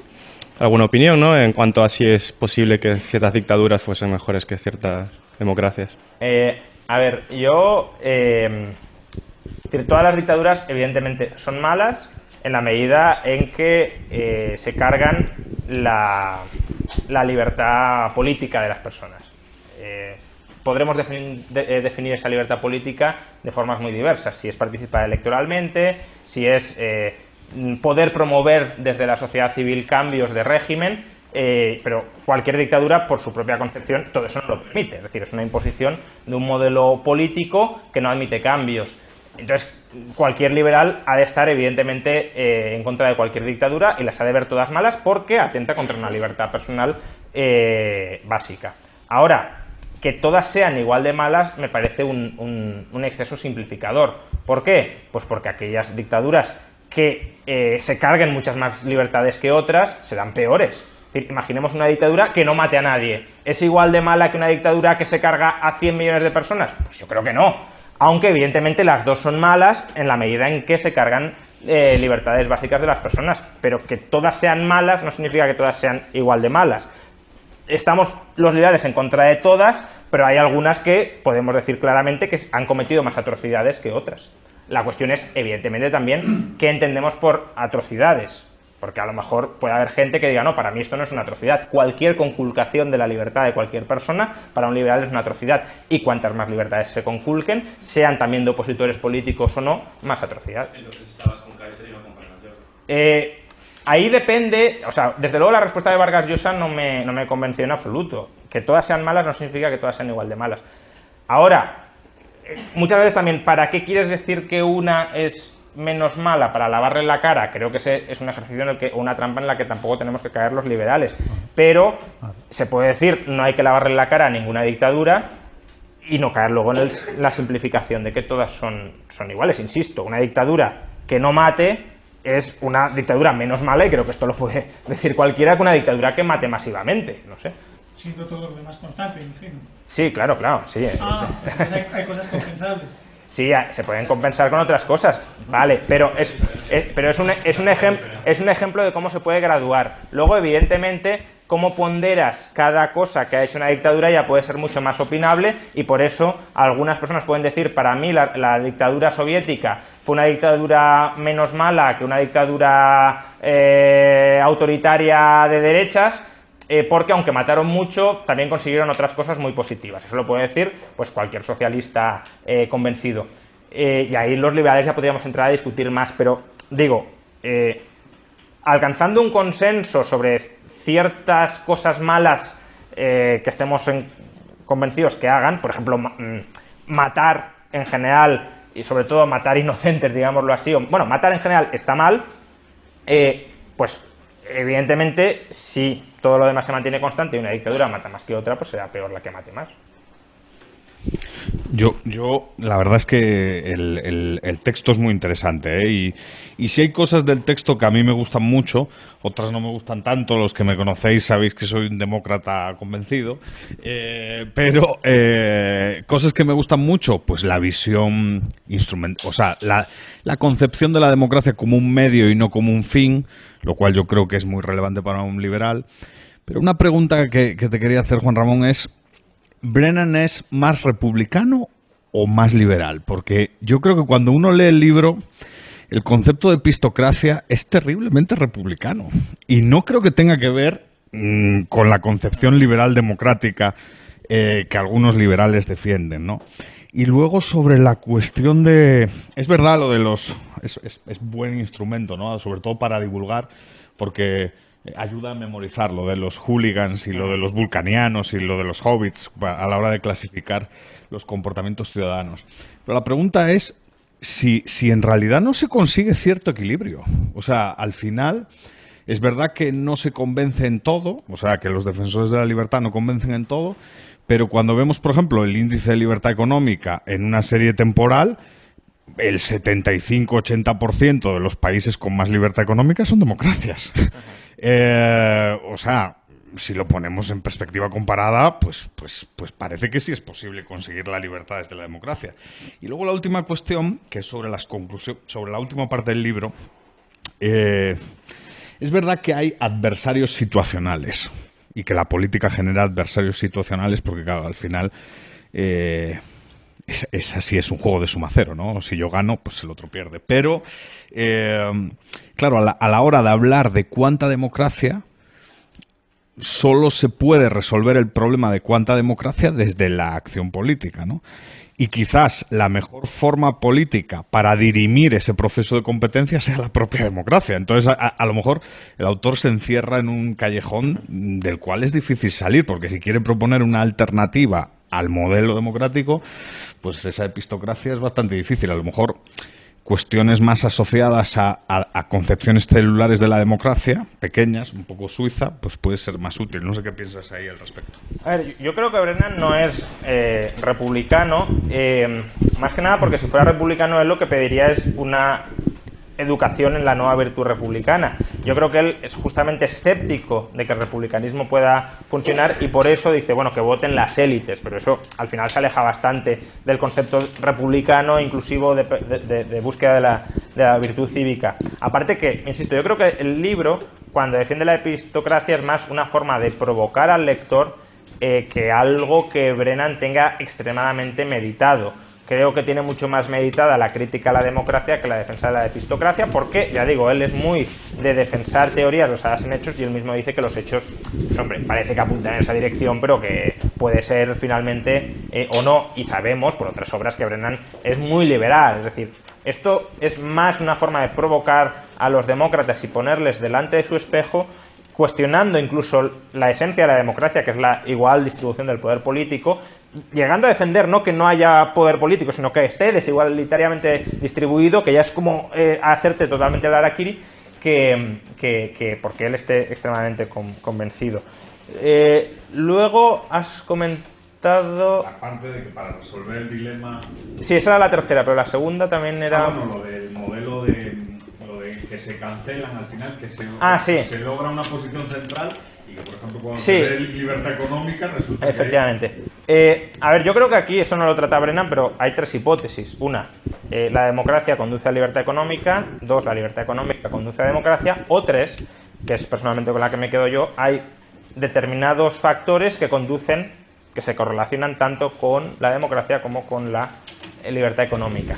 B: alguna opinión, ¿no?, en cuanto a si es posible que ciertas dictaduras fuesen mejores que ciertas democracias?
A: A ver, yo... todas las dictaduras evidentemente son malas en la medida en que se cargan la libertad política de las personas. Podremos definir esa libertad política de formas muy diversas, si es participar electoralmente, si es poder promover desde la sociedad civil cambios de régimen, pero cualquier dictadura, por su propia concepción, todo eso no lo permite, es decir, es una imposición de un modelo político que no admite cambios. Entonces, cualquier liberal ha de estar evidentemente en contra de cualquier dictadura y las ha de ver todas malas porque atenta contra una libertad personal básica. Ahora, que todas sean igual de malas me parece un exceso simplificador. ¿Por qué? Pues porque aquellas dictaduras que se carguen muchas más libertades que otras serán peores. Es decir, imaginemos una dictadura que no mate a nadie. ¿Es igual de mala que una dictadura que se carga a 100 millones de personas? Pues yo creo que no. Aunque evidentemente las dos son malas en la medida en que se cargan libertades básicas de las personas, pero que todas sean malas no significa que todas sean igual de malas. Estamos los liberales en contra de todas, pero hay algunas que podemos decir claramente que han cometido más atrocidades que otras. La cuestión es, evidentemente, también qué entendemos por atrocidades, porque a lo mejor puede haber gente que diga, no, para mí esto no es una atrocidad. Cualquier conculcación de la libertad de cualquier persona, para un liberal es una atrocidad, y cuantas más libertades se conculquen, sean también de opositores políticos o no, más atrocidad. Ahí depende, o sea, desde luego la respuesta de Vargas Llosa no me convenció en absoluto. Que todas sean malas no significa que todas sean igual de malas. Ahora, muchas veces también, ¿para qué quieres decir que una es menos mala? Para lavarle la cara. Creo que ese es un ejercicio en el que, una trampa en la que tampoco tenemos que caer los liberales. Pero se puede decir, no hay que lavarle la cara a ninguna dictadura y no caer luego en la simplificación de que todas son iguales. Insisto, una dictadura que no mate es una dictadura menos mala, y creo que esto lo puede decir cualquiera, que una dictadura que mate masivamente, no sé.
D: Siendo todo lo demás constante, imagino.
A: Sí, claro, sí.
D: Hay cosas compensables.
A: Sí, se pueden compensar con otras cosas, vale, pero es un ejemplo de cómo se puede graduar. Luego, evidentemente, cómo ponderas cada cosa que ha hecho una dictadura ya puede ser mucho más opinable, y por eso algunas personas pueden decir, para mí la dictadura soviética fue una dictadura menos mala que una dictadura autoritaria de derechas, porque aunque mataron mucho, también consiguieron otras cosas muy positivas. Eso lo puede decir pues cualquier socialista convencido. Y ahí los liberales ya podríamos entrar a discutir más, pero digo, alcanzando un consenso sobre ciertas cosas malas que estemos convencidos que hagan, por ejemplo, matar en general, y sobre todo matar inocentes, digámoslo así, bueno, matar en general está mal, pues evidentemente si todo lo demás se mantiene constante y una dictadura mata más que otra, pues será peor la que mate más.
E: Yo la verdad es que el texto es muy interesante, ¿eh? Y si hay cosas del texto que a mí me gustan mucho, otras no me gustan tanto. Los que me conocéis sabéis que soy un demócrata convencido, pero cosas que me gustan mucho, pues la visión instrumental, o sea, la concepción de la democracia como un medio y no como un fin, lo cual yo creo que es muy relevante para un liberal. Pero una pregunta que te quería hacer, Juan Ramón, es: ¿Brennan es más republicano o más liberal? Porque yo creo que cuando uno lee el libro, el concepto de epistocracia es terriblemente republicano. Y no creo que tenga que ver con la concepción liberal democrática que algunos liberales defienden, ¿no? Y luego sobre la cuestión de... Es verdad lo de los... Es buen instrumento, ¿no? Sobre todo para divulgar, porque ayuda a memorizar lo de los hooligans y lo de los vulcanianos y lo de los hobbits a la hora de clasificar los comportamientos ciudadanos. Pero la pregunta es si en realidad no se consigue cierto equilibrio. O sea, al final es verdad que no se convence en todo, o sea, que los defensores de la libertad no convencen en todo, pero cuando vemos, por ejemplo, el índice de libertad económica en una serie temporal, el 75-80% de los países con más libertad económica son democracias. O sea, si lo ponemos en perspectiva comparada, pues parece que sí es posible conseguir la libertad desde la democracia. Y luego la última cuestión, que es sobre las conclusiones, sobre la última parte del libro, es verdad que hay adversarios situacionales y que la política genera adversarios situacionales porque, claro, al final es así, es un juego de suma cero, ¿no? Si yo gano, pues el otro pierde. Pero, claro, a la hora de hablar de cuánta democracia, solo se puede resolver el problema de cuánta democracia desde la acción política, ¿no? Y quizás la mejor forma política para dirimir ese proceso de competencia sea la propia democracia. Entonces, a lo mejor el autor se encierra en un callejón del cual es difícil salir, porque si quiere proponer una alternativa al modelo democrático, pues esa epistocracia es bastante difícil. A lo mejor cuestiones más asociadas a concepciones celulares de la democracia, pequeñas, un poco suiza, pues puede ser más útil. No sé qué piensas ahí al respecto.
A: A ver, yo creo que Brennan no es republicano, más que nada porque si fuera republicano él lo que pediría es una educación en la nueva virtud republicana. Yo creo que él es justamente escéptico de que el republicanismo pueda funcionar y por eso dice, bueno, que voten las élites, pero eso al final se aleja bastante del concepto republicano inclusivo de búsqueda de la de la virtud cívica. Aparte que, insisto, yo creo que el libro, cuando defiende la epistocracia, es más una forma de provocar al lector que algo que Brennan tenga extremadamente meditado. Creo que tiene mucho más meditada la crítica a la democracia que la defensa de la epistocracia, porque, ya digo, él es muy de defensar teorías basadas en hechos y él mismo dice que los hechos, pues, hombre, parece que apuntan en esa dirección, pero que puede ser finalmente o no, y sabemos por otras obras que Brennan es muy liberal, es decir, esto es más una forma de provocar a los demócratas y ponerles delante de su espejo, cuestionando incluso la esencia de la democracia, que es la igual distribución del poder político, llegando a defender no que no haya poder político, sino que esté desigualitariamente distribuido, que ya es como hacerte totalmente el harakiri, que porque él esté extremadamente convencido. Luego has comentado...
E: Aparte de que para resolver el dilema...
A: Sí, esa era la tercera, pero la segunda también era...
E: Bueno, lo del modelo de que se cancelan al final, que
A: sí.
E: se logra una posición central y que, por ejemplo, cuando
A: Sí.
E: se ve libertad económica resulta
A: Efectivamente. A ver, yo creo que aquí, eso no lo trata Brennan, pero hay tres hipótesis. Una, la democracia conduce a libertad económica. Dos, la libertad económica conduce a democracia. O tres, que es personalmente con la que me quedo yo, hay determinados factores que conducen, que se correlacionan tanto con la democracia como con la libertad económica.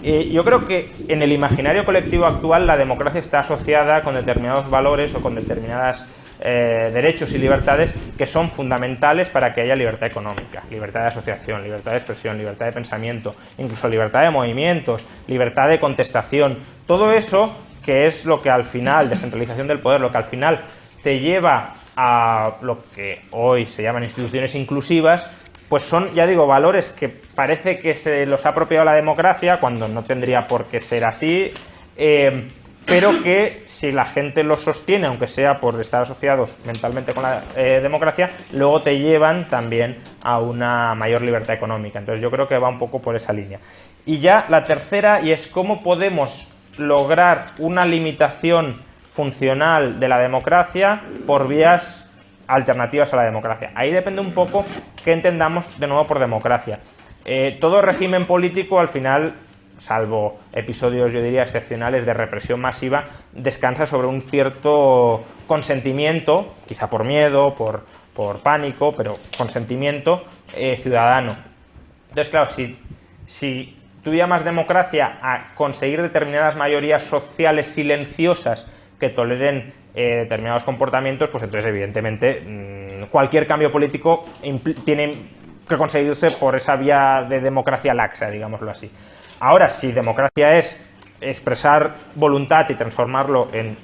A: Yo creo que en el imaginario colectivo actual la democracia está asociada con determinados valores o con determinados derechos y libertades que son fundamentales para que haya libertad económica, libertad de asociación, libertad de expresión, libertad de pensamiento, incluso libertad de movimientos, libertad de contestación. Todo eso, que es lo que al final, descentralización del poder, lo que al final te lleva a lo que hoy se llaman instituciones inclusivas, pues son, ya digo, valores que parece que se los ha apropiado la democracia, cuando no tendría por qué ser así, pero que si la gente los sostiene, aunque sea por estar asociados mentalmente con la democracia, luego te llevan también a una mayor libertad económica. Entonces yo creo que va un poco por esa línea. Y ya la tercera, y es cómo podemos lograr una limitación funcional de la democracia por vías alternativas a la democracia. Ahí depende un poco qué entendamos de nuevo por democracia. Todo régimen político al final, salvo episodios yo diría excepcionales de represión masiva, descansa sobre un cierto consentimiento, quizá por miedo, por pánico, pero consentimiento ciudadano. Entonces claro, si tú llamas democracia a conseguir determinadas mayorías sociales silenciosas que toleren determinados comportamientos, pues entonces evidentemente cualquier cambio político tiene que conseguirse por esa vía de democracia laxa, digámoslo así. Ahora, si democracia es expresar voluntad y transformarlo en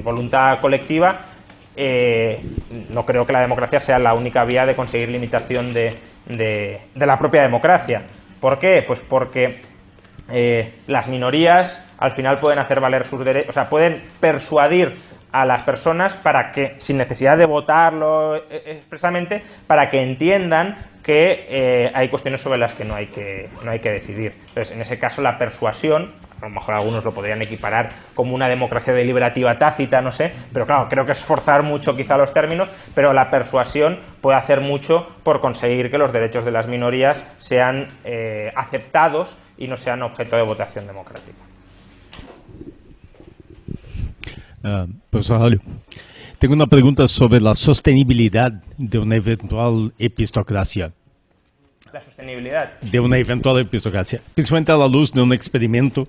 A: voluntad colectiva, no creo que la democracia sea la única vía de conseguir limitación de la propia democracia. ¿Por qué? Pues porque las minorías al final pueden hacer valer sus derechos, o sea, pueden persuadir a las personas para que, sin necesidad de votarlo expresamente, para que entiendan que hay cuestiones sobre las que no hay que decidir. Entonces, en ese caso, la persuasión, a lo mejor algunos lo podrían equiparar como una democracia deliberativa tácita, no sé, pero claro, creo que es forzar mucho quizá los términos, pero la persuasión puede hacer mucho por conseguir que los derechos de las minorías sean aceptados y no sean objeto de votación democrática.
F: Profesor Julio, tengo una pregunta sobre la sostenibilidad de una eventual epistocracia.
A: La sostenibilidad.
F: De una eventual epistocracia, principalmente a la luz de un experimento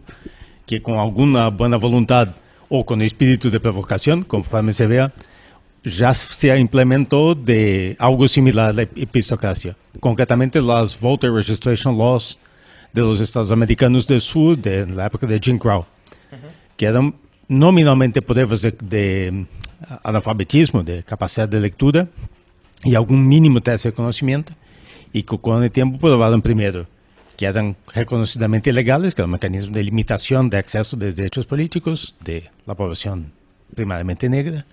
F: que con alguna buena voluntad o con espíritu de provocación, conforme se vea, ya se implementó de algo similar a la epistocracia. Concretamente las Voter Registration Laws de los Estados Americanos del Sur de la época de Jim Crow, que eran nominalmente pruebas de analfabetismo, de capacidad de lectura y algún mínimo test de conocimiento, y que con el tiempo probaron primero que eran reconocidamente ilegales, que era un mecanismo de limitación de acceso de derechos políticos de la población primariamente negra,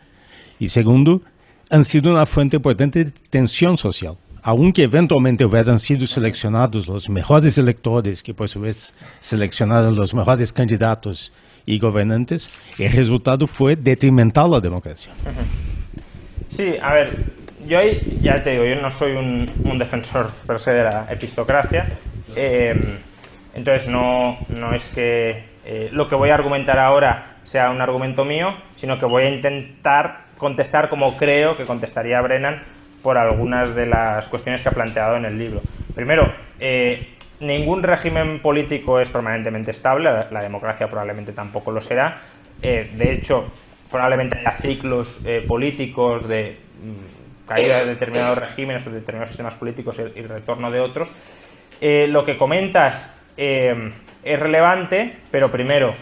F: y segundo, han sido una fuente importante de tensión social. Aunque eventualmente hubieran sido seleccionados los mejores electores, que por su vez seleccionaron los mejores candidatos y gobernantes, el resultado fue detrimental a la democracia.
A: Sí, a ver, yo ahí, ya te digo, yo no soy un defensor per se de la epistocracia, entonces no es que lo que voy a argumentar ahora sea un argumento mío, sino que voy a intentar contestar como creo que contestaría Brennan por algunas de las cuestiones que ha planteado en el libro. Primero, ningún régimen político es permanentemente estable, la democracia probablemente tampoco lo será. De hecho, probablemente haya ciclos políticos de caída de determinados regímenes o de determinados sistemas políticos y retorno de otros. Lo que comentas es relevante, pero primero,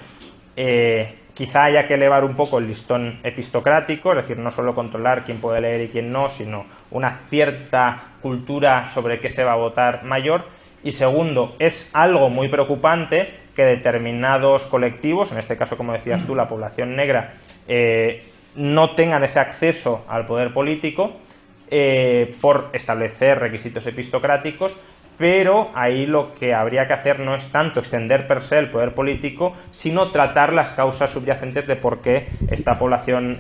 A: quizá haya que elevar un poco el listón epistocrático, es decir, no solo controlar quién puede leer y quién no, sino una cierta cultura sobre qué se va a votar mayor. Y segundo, es algo muy preocupante que determinados colectivos, en este caso, como decías tú, la población negra, no tengan ese acceso al poder político por establecer requisitos epistocráticos, pero ahí lo que habría que hacer no es tanto extender per se el poder político, sino tratar las causas subyacentes de por qué esta población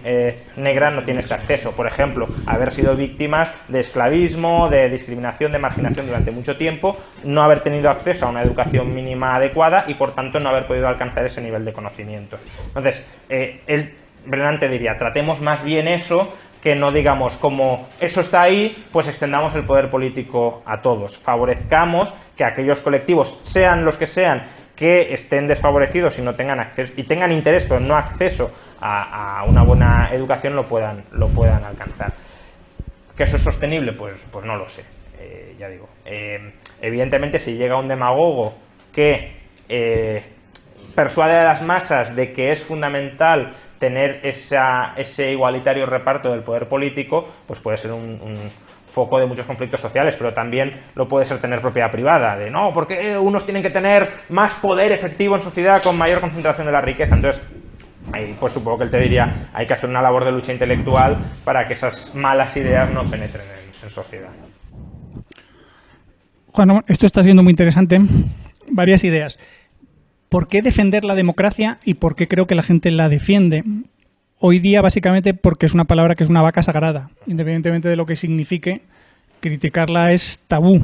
A: negra no tiene este acceso. Por ejemplo, haber sido víctimas de esclavismo, de discriminación, de marginación durante mucho tiempo, no haber tenido acceso a una educación mínima adecuada y, por tanto, no haber podido alcanzar ese nivel de conocimientos. Entonces, Brennan te diría, tratemos más bien eso, que no digamos, como eso está ahí, pues extendamos el poder político a todos. Favorezcamos que aquellos colectivos, sean los que sean, que estén desfavorecidos y no tengan acceso, y tengan interés, pero no acceso a una buena educación, lo puedan alcanzar. ¿Que eso es sostenible? Pues no lo sé. Ya digo. Evidentemente, si llega un demagogo que persuade a las masas de que es fundamental tener ese igualitario reparto del poder político, pues puede ser un foco de muchos conflictos sociales, pero también lo puede ser tener propiedad privada, de no, porque unos tienen que tener más poder efectivo en sociedad con mayor concentración de la riqueza. Entonces, ahí pues supongo que él te diría, hay que hacer una labor de lucha intelectual para que esas malas ideas no penetren en sociedad.
D: Juan, esto está siendo muy interesante. Varias ideas. ¿Por qué defender la democracia y por qué creo que la gente la defiende? Hoy día, básicamente, porque es una palabra que es una vaca sagrada. Independientemente de lo que signifique, criticarla es tabú.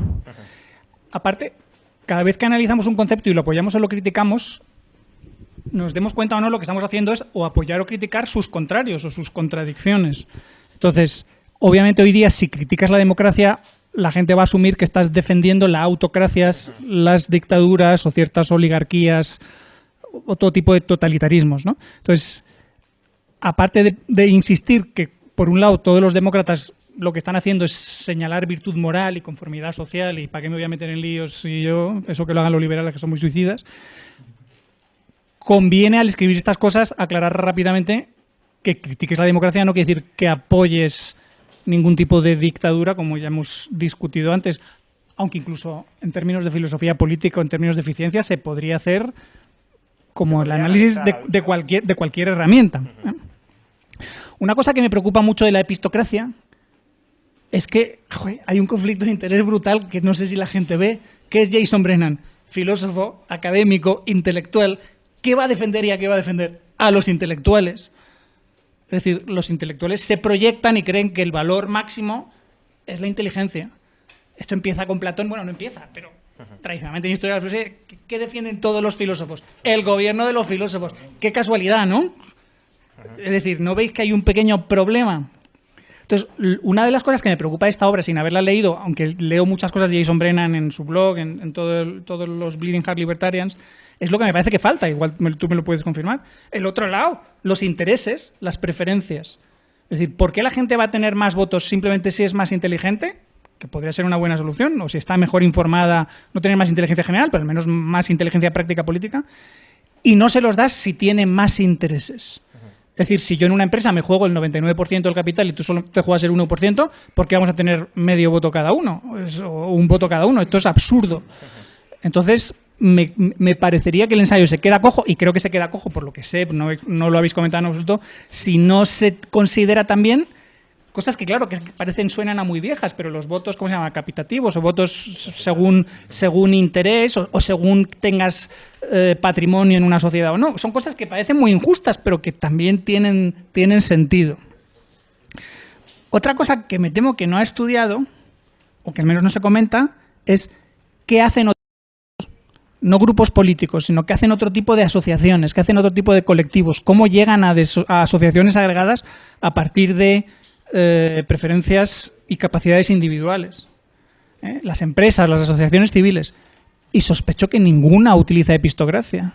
D: Aparte, cada vez que analizamos un concepto y lo apoyamos o lo criticamos, nos demos cuenta o no, lo que estamos haciendo es o apoyar o criticar sus contrarios o sus contradicciones. Entonces, obviamente hoy día, si criticas la democracia, la gente va a asumir que estás defendiendo las autocracias, las dictaduras o ciertas oligarquías o todo tipo de totalitarismos, ¿no? Entonces, aparte de insistir que, por un lado, todos los demócratas lo que están haciendo es señalar virtud moral y conformidad social y para qué me voy a meter en líos si yo, eso que lo hagan los liberales que son muy suicidas, conviene al escribir estas cosas aclarar rápidamente que critiques la democracia no quiere decir que apoyes ningún tipo de dictadura, como ya hemos discutido antes, aunque incluso en términos de filosofía política o en términos de eficiencia se podría hacer como el análisis de cualquier herramienta. Una cosa que me preocupa mucho de la epistocracia es que hay un conflicto de interés brutal que no sé si la gente ve, que es Jason Brennan, filósofo, académico, intelectual. ¿Qué va a defender y a qué va a defender? A los intelectuales. Es decir, los intelectuales se proyectan y creen que el valor máximo es la inteligencia. Esto empieza con Platón, bueno, no empieza, pero tradicionalmente en historia de la filosofía, ¿qué defienden todos los filósofos? El gobierno de los filósofos. Qué casualidad, ¿no? Es decir, ¿no veis que hay un pequeño problema? Entonces, una de las cosas que me preocupa de esta obra, sin haberla leído, aunque leo muchas cosas de Jason Brennan en su blog, en todos los Bleeding Heart Libertarians, es lo que me parece que falta, igual tú me lo puedes confirmar. El otro lado, los intereses, las preferencias. Es decir, ¿por qué la gente va a tener más votos simplemente si es más inteligente? Que podría ser una buena solución, o si está mejor informada, no tener más inteligencia general, pero al menos más inteligencia práctica política, y no se los das si tiene más intereses. Es decir, si yo en una empresa me juego el 99% del capital y tú solo te juegas el 1%, ¿por qué vamos a tener medio voto cada uno? O un voto cada uno. Esto es absurdo. Entonces, me parecería que el ensayo se queda cojo, y creo que se queda cojo, por lo que sé, no lo habéis comentado en absoluto, si no se considera también cosas que, claro, que suenan a muy viejas, pero los votos, ¿cómo se llama? Capitativos, o votos según interés, o según tengas patrimonio en una sociedad o no. Son cosas que parecen muy injustas, pero que también tienen sentido. Otra cosa que me temo que no ha estudiado, o que al menos no se comenta, es qué hacen otros. no grupos políticos, sino que hacen otro tipo de asociaciones, que hacen otro tipo de colectivos, cómo llegan a asociaciones agregadas a partir de preferencias y capacidades individuales. Las empresas, las asociaciones civiles. Y sospecho que ninguna utiliza epistocracia.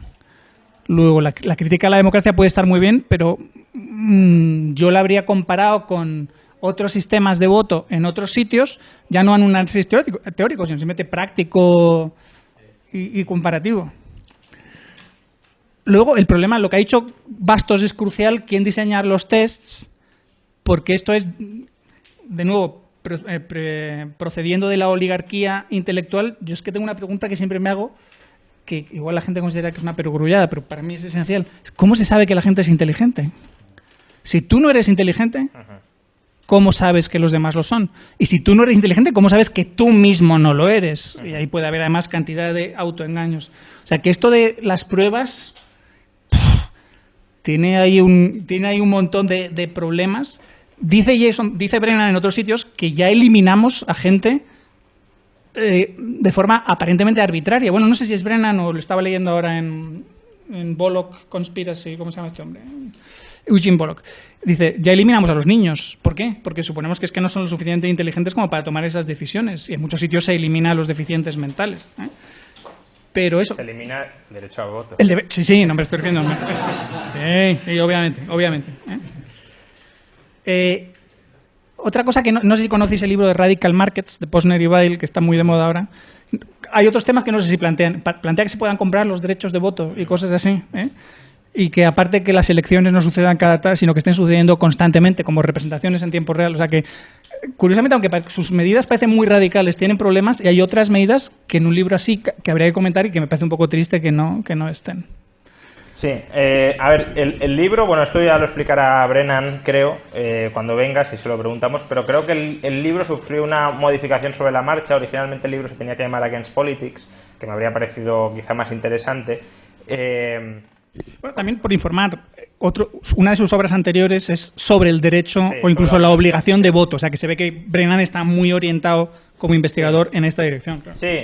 D: Luego, la crítica a la democracia puede estar muy bien, pero yo la habría comparado con otros sistemas de voto en otros sitios, ya no en un análisis teórico, sino simplemente práctico y comparativo. Luego, el problema, lo que ha dicho Bastos es crucial, quién diseñar los tests, porque esto es, de nuevo, procediendo de la oligarquía intelectual. Yo es que tengo una pregunta que siempre me hago, que igual la gente considera que es una perogrullada, pero para mí es esencial. ¿Cómo se sabe que la gente es inteligente? Si tú no eres inteligente, ¿cómo sabes que los demás lo son? Y si tú no eres inteligente, ¿cómo sabes que tú mismo no lo eres? Y ahí puede haber además cantidad de autoengaños. O sea, que esto de las pruebas tiene ahí un montón de problemas. Dice Brennan en otros sitios que ya eliminamos a gente de forma aparentemente arbitraria. Bueno, no sé si es Brennan o lo estaba leyendo ahora en Bullock Conspiracy, ¿cómo se llama este hombre? Eugene Bullock. Dice, ya eliminamos a los niños. ¿Por qué? Porque suponemos que es que no son lo suficientemente inteligentes como para tomar esas decisiones. Y en muchos sitios se elimina a los deficientes mentales. Pero eso...
A: Se elimina el derecho al voto.
D: Sí, no me estoy refiriendo. Sí, obviamente. Otra cosa que no sé si conocéis el libro de Radical Markets de Posner y Weil, que está muy de moda ahora. Hay otros temas que no sé si plantea que se puedan comprar los derechos de voto y cosas así, y que aparte que las elecciones no sucedan cada tal, sino que estén sucediendo constantemente como representaciones en tiempo real. O sea que, curiosamente, aunque sus medidas parecen muy radicales, tienen problemas, y hay otras medidas que en un libro así que habría que comentar y que me parece un poco triste que no estén.
A: Sí, a ver, el libro, bueno, esto ya lo explicará Brennan, creo, cuando venga, si se lo preguntamos, pero creo que el libro sufrió una modificación sobre la marcha. Originalmente el libro se tenía que llamar Against Politics, que me habría parecido quizá más interesante.
D: Bueno, también por informar, una de sus obras anteriores es sobre el derecho o incluso
A: sobre
D: la obligación de voto. O sea, que se ve que Brennan está muy orientado como investigador en esta dirección. Claro.
A: Sí,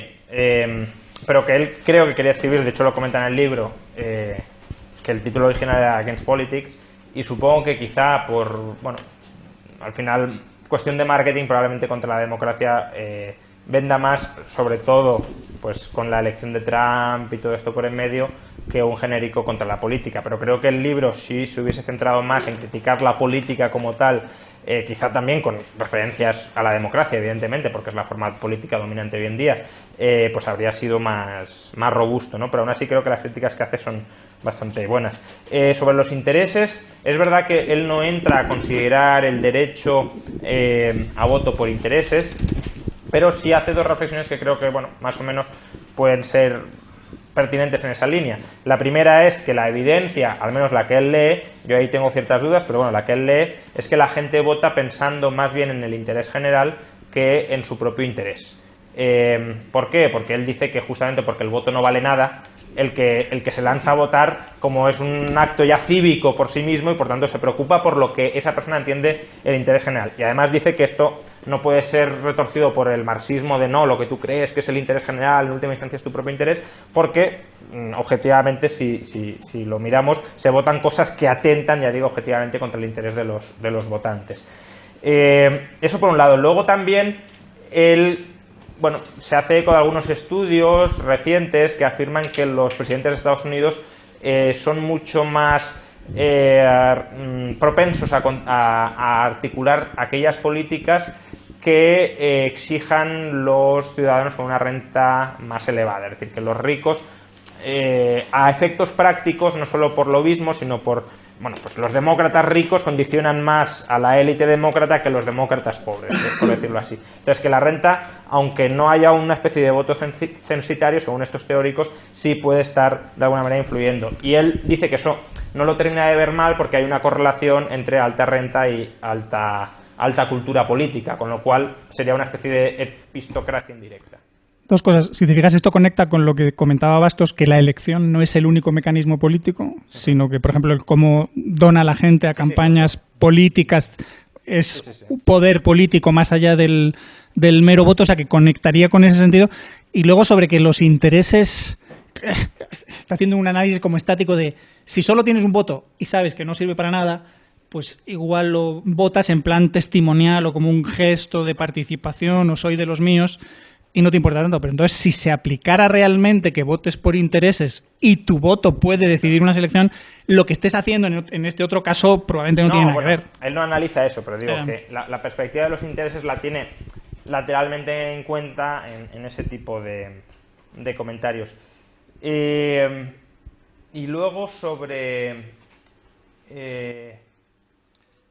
A: pero que él creo que quería escribir, de hecho lo comenta en el libro, que el título original era Against Politics, y supongo que quizá por, bueno, al final, cuestión de marketing, probablemente contra la democracia venda más, sobre todo pues con la elección de Trump y todo esto por en medio, que un genérico contra la política. Pero creo que el libro, si se hubiese centrado más en criticar la política como tal, quizá también con referencias a la democracia, evidentemente, porque es la forma política dominante hoy en día, pues habría sido más robusto, ¿no? Pero aún así creo que las críticas que hace son bastante buenas. Sobre los intereses, es verdad que él no entra a considerar el derecho a voto por intereses, pero sí hace dos reflexiones que creo que, bueno, más o menos pueden ser pertinentes en esa línea. La primera es que la evidencia, al menos la que él lee, yo ahí tengo ciertas dudas, pero bueno, la que él lee es que la gente vota pensando más bien en el interés general que en su propio interés. ¿Por qué? Porque él dice que justamente porque el voto no vale nada, el que se lanza a votar como es un acto ya cívico por sí mismo y por tanto se preocupa por lo que esa persona entiende el interés general. Y además dice que esto no puede ser retorcido por el marxismo de no, lo que tú crees que es el interés general, en última instancia es tu propio interés, porque objetivamente si lo miramos se votan cosas que atentan, ya digo, objetivamente contra el interés de los votantes. Eso por un lado. Luego también bueno, se hace eco de algunos estudios recientes que afirman que los presidentes de Estados Unidos son mucho más propensos a articular aquellas políticas que exijan los ciudadanos con una renta más elevada. Es decir, que los ricos, a efectos prácticos, no solo por lobismo, sino por... Bueno, pues los demócratas ricos condicionan más a la élite demócrata que los demócratas pobres, por decirlo así. Entonces, que la renta, aunque no haya una especie de voto censitario, según estos teóricos, sí puede estar de alguna manera influyendo. Y él dice que eso no lo termina de ver mal porque hay una correlación entre alta renta y alta cultura política, con lo cual sería una especie de epistocracia indirecta.
D: Dos cosas. Si te fijas, esto conecta con lo que comentaba Bastos, que la elección no es el único mecanismo político, sino que, por ejemplo, el cómo dona la gente a campañas políticas es poder político más allá del mero voto, o sea, que conectaría con ese sentido. Y luego sobre que los intereses... está haciendo un análisis como estático de si solo tienes un voto y sabes que no sirve para nada, pues igual lo votas en plan testimonial o como un gesto de participación o soy de los míos y no te importa tanto. Pero entonces, si se aplicara realmente que votes por intereses y tu voto puede decidir una selección, lo que estés haciendo en este otro caso probablemente no tiene nada que ver.
A: Él no analiza eso, pero digo que la perspectiva de los intereses la tiene lateralmente en cuenta en ese tipo de comentarios. Y luego sobre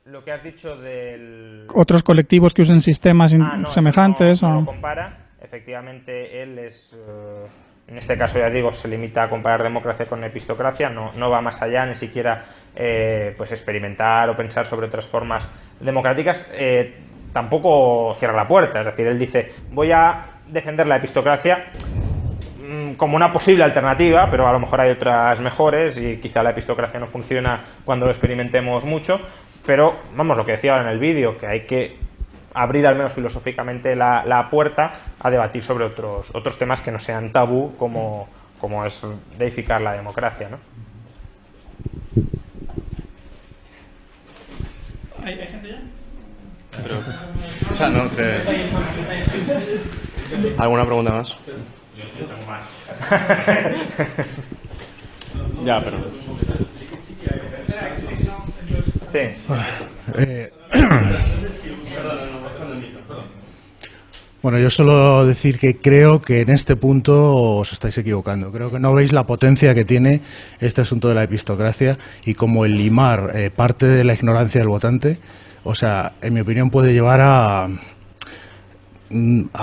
A: lo que has dicho del...
D: Otros colectivos que usen sistemas semejantes.
A: No lo compara. Efectivamente, él es... en este caso, ya digo, se limita a comparar democracia con epistocracia, no va más allá, ni siquiera pues experimentar o pensar sobre otras formas democráticas. Tampoco cierra la puerta, es decir, él dice, voy a defender la epistocracia como una posible alternativa, pero a lo mejor hay otras mejores y quizá la epistocracia no funciona cuando lo experimentemos mucho, pero vamos, lo que decía ahora en el vídeo, que hay que abrir al menos filosóficamente la puerta a debatir sobre otros temas que no sean tabú como es deificar la democracia, ¿no?
D: ¿Hay gente ya?
B: Pero, o sea, no, ¿alguna pregunta más?
A: Yo tengo más.
B: Ya, pero...
A: Sí.
G: Bueno, yo solo decir que creo que en este punto os estáis equivocando. Creo que no veis la potencia que tiene este asunto de la epistocracia y como el limar parte de la ignorancia del votante, o sea, en mi opinión puede llevar a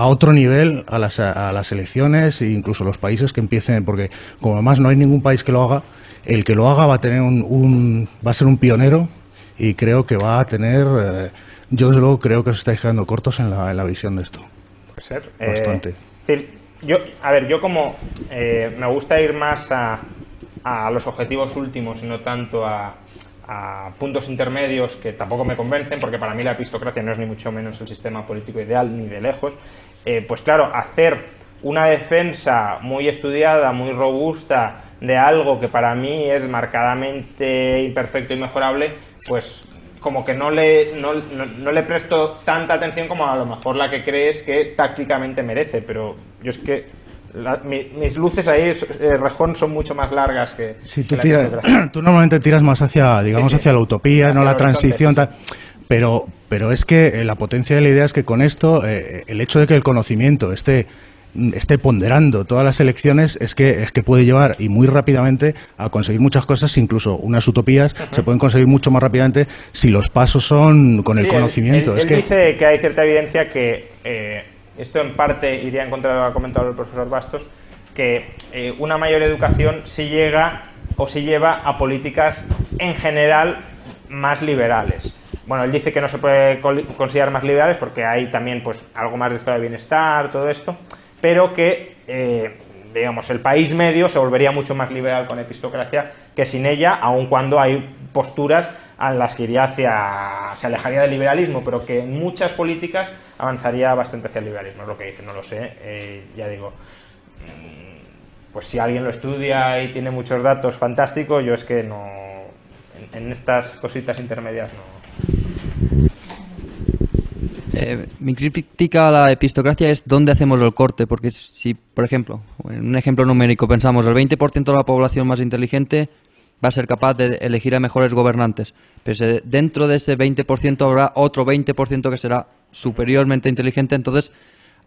G: otro nivel a las elecciones e incluso los países que empiecen, porque como además no hay ningún país que lo haga, el que lo haga va a tener va a ser un pionero y creo que va a tener, yo desde luego creo que os estáis quedando cortos en la visión de esto.
A: Puede ser.
G: Bastante.
A: Es decir, yo como me gusta ir más a los objetivos últimos y no tanto a puntos intermedios que tampoco me convencen, porque para mí la epistocracia no es ni mucho menos el sistema político ideal, ni de lejos. Pues claro, hacer una defensa muy estudiada, muy robusta de algo que para mí es marcadamente imperfecto y mejorable, pues como que no le presto tanta atención como a lo mejor la que crees que tácticamente merece, pero yo es que mis luces ahí, Rejón, son mucho más largas que...
G: Sí, tú normalmente tiras más hacia, digamos, hacia la utopía, no la transición, tal, pero es que la potencia de la idea es que con esto, el hecho de que el conocimiento esté ponderando todas las elecciones es que puede llevar y muy rápidamente a conseguir muchas cosas, incluso unas utopías se pueden conseguir mucho más rápidamente si los pasos son con el conocimiento.
A: Él dice que hay cierta evidencia que, esto en parte iría en contra de lo que ha comentado el profesor Bastos, que una mayor educación sí llega o sí lleva a políticas en general más liberales. Bueno, él dice que no se puede considerar más liberales porque hay también pues algo más de estado de bienestar, todo esto, pero que, digamos, el país medio se volvería mucho más liberal con epistocracia que sin ella, aun cuando hay posturas a las que iría se alejaría del liberalismo, pero que en muchas políticas avanzaría bastante hacia el liberalismo, es lo que dice, no lo sé, ya digo, pues si alguien lo estudia y tiene muchos datos, fantástico, yo es que no, en estas cositas intermedias no.
H: Mi crítica a la epistocracia es dónde hacemos el corte, porque si, por ejemplo, en un ejemplo numérico pensamos el 20% de la población más inteligente va a ser capaz de elegir a mejores gobernantes, pero dentro de ese 20% habrá otro 20% que será superiormente inteligente, entonces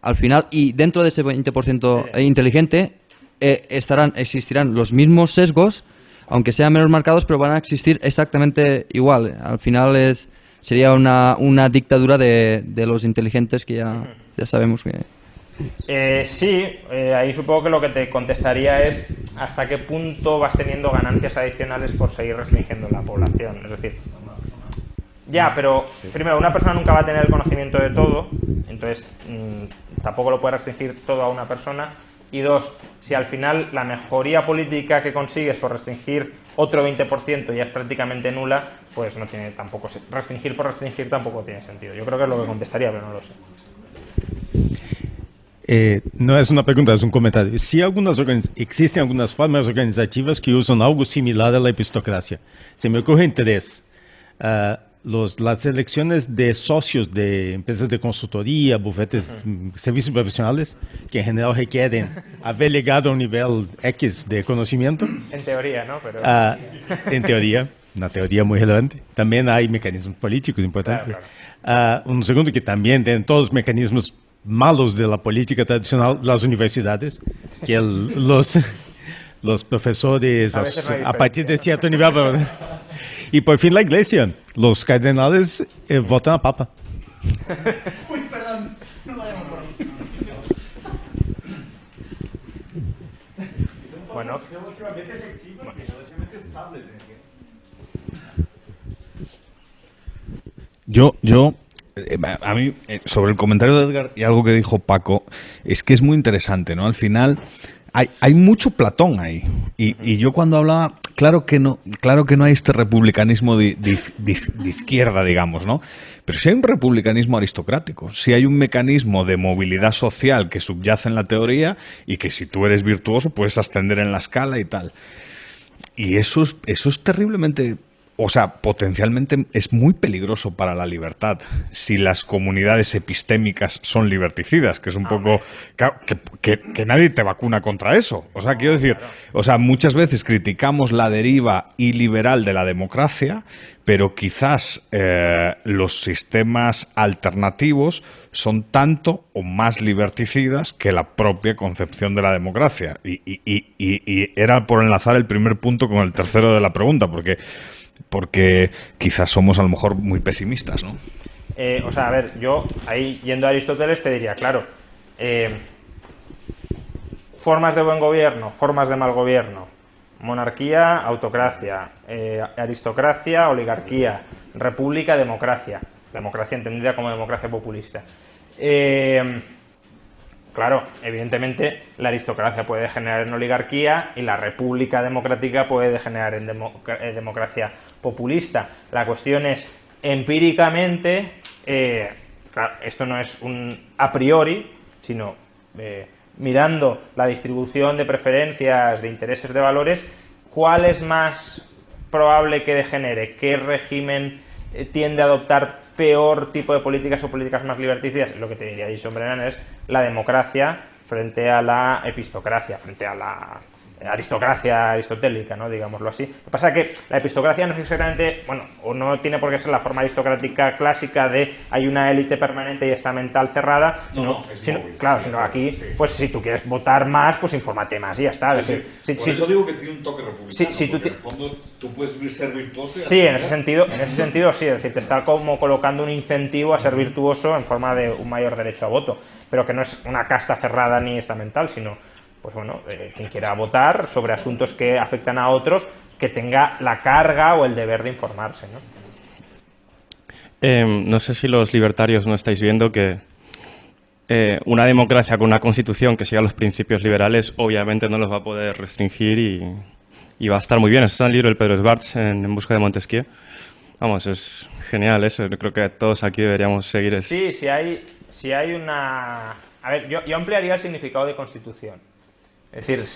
H: al final, y dentro de ese 20% inteligente existirán los mismos sesgos, aunque sean menos marcados, pero van a existir exactamente igual. Al final sería una dictadura de los inteligentes que ya sabemos que...
A: Sí, ahí supongo que lo que te contestaría es hasta qué punto vas teniendo ganancias adicionales por seguir restringiendo la población. Es decir, ya, pero primero, una persona nunca va a tener el conocimiento de todo, entonces tampoco lo puede restringir todo a una persona. Y dos, si al final la mejoría política que consigues por restringir otro 20% ya es prácticamente nula, pues no tiene tampoco... Restringir por restringir tampoco tiene sentido. Yo creo que es lo que contestaría, pero no lo sé.
F: no es una pregunta, es un comentario. Si existen algunas formas organizativas que usan algo similar a la epistocracia. Se me ocurren tres. Las elecciones de socios de empresas de consultoría, bufetes, servicios profesionales, que en general requieren haber llegado a un nivel X de conocimiento.
A: En teoría, ¿no? Pero...
F: En teoría, una teoría muy relevante. También hay mecanismos políticos importantes.
A: Claro.
F: Un segundo que también tienen todos los mecanismos malos de la política tradicional, las universidades, que los profesores
A: A veces no hay
F: a partir de cierto nivel... Y por fin la iglesia. Los cardenales votan a papa.
D: Uy, perdón, no vayamos por ahí.
A: Bueno.
E: A mí, sobre el comentario de Edgar y algo que dijo Paco, es que es muy interesante, ¿no? Al final hay mucho Platón ahí. Y yo cuando hablaba, claro que no hay este republicanismo de izquierda, digamos, ¿no? Pero sí hay un republicanismo aristocrático, sí hay un mecanismo de movilidad social que subyace en la teoría y que si tú eres virtuoso puedes ascender en la escala y tal. Y eso es terriblemente... O sea, potencialmente es muy peligroso para la libertad si las comunidades epistémicas son liberticidas, que es un poco... Que nadie te vacuna contra eso. O sea, quiero decir, o sea, muchas veces criticamos la deriva iliberal de la democracia, pero quizás los sistemas alternativos son tanto o más liberticidas que la propia concepción de la democracia. Y era por enlazar el primer punto con el tercero de la pregunta, porque quizás somos a lo mejor muy pesimistas, ¿no?
A: O sea, a ver, yo ahí yendo a Aristóteles te diría, claro, formas de buen gobierno, formas de mal gobierno, monarquía, autocracia, aristocracia, oligarquía, república, democracia entendida como democracia populista. Claro, evidentemente la aristocracia puede degenerar en oligarquía y la república democrática puede degenerar en democracia populista. La cuestión es, empíricamente, claro, esto no es un a priori, sino mirando la distribución de preferencias, de intereses, de valores, ¿cuál es más probable que degenere? ¿Qué régimen tiende a adoptar peor tipo de políticas o políticas más liberticidas? Lo que te diría Jason Brennan es la democracia frente a la epistocracia, frente a la aristocracia aristotélica, ¿no? Digámoslo así. Lo que pasa es que la epistocracia no es exactamente, bueno, o no tiene por qué ser la forma aristocrática clásica de hay una élite permanente y estamental cerrada, sino aquí, pues si tú quieres votar más, pues infórmate más y ya está. Es decir,
E: por eso digo que tiene un toque republicano, porque en el fondo tú puedes ser virtuoso.
A: Sí, en ese sentido sí, es decir, te está como colocando un incentivo a ser virtuoso en forma de un mayor derecho a voto, pero que no es una casta cerrada ni estamental, sino pues bueno, quien quiera votar sobre asuntos que afectan a otros, que tenga la carga o el deber de informarse, ¿no?
B: No sé si los libertarios no estáis viendo que una democracia con una constitución que siga los principios liberales obviamente no los va a poder restringir y va a estar muy bien. Está en el libro del Pedro Esbarts, en Busca de Montesquieu. Vamos, es genial eso. Yo creo que todos aquí deberíamos seguir.
A: Sí, si hay una... A ver, yo ampliaría el significado de constitución. Es decir,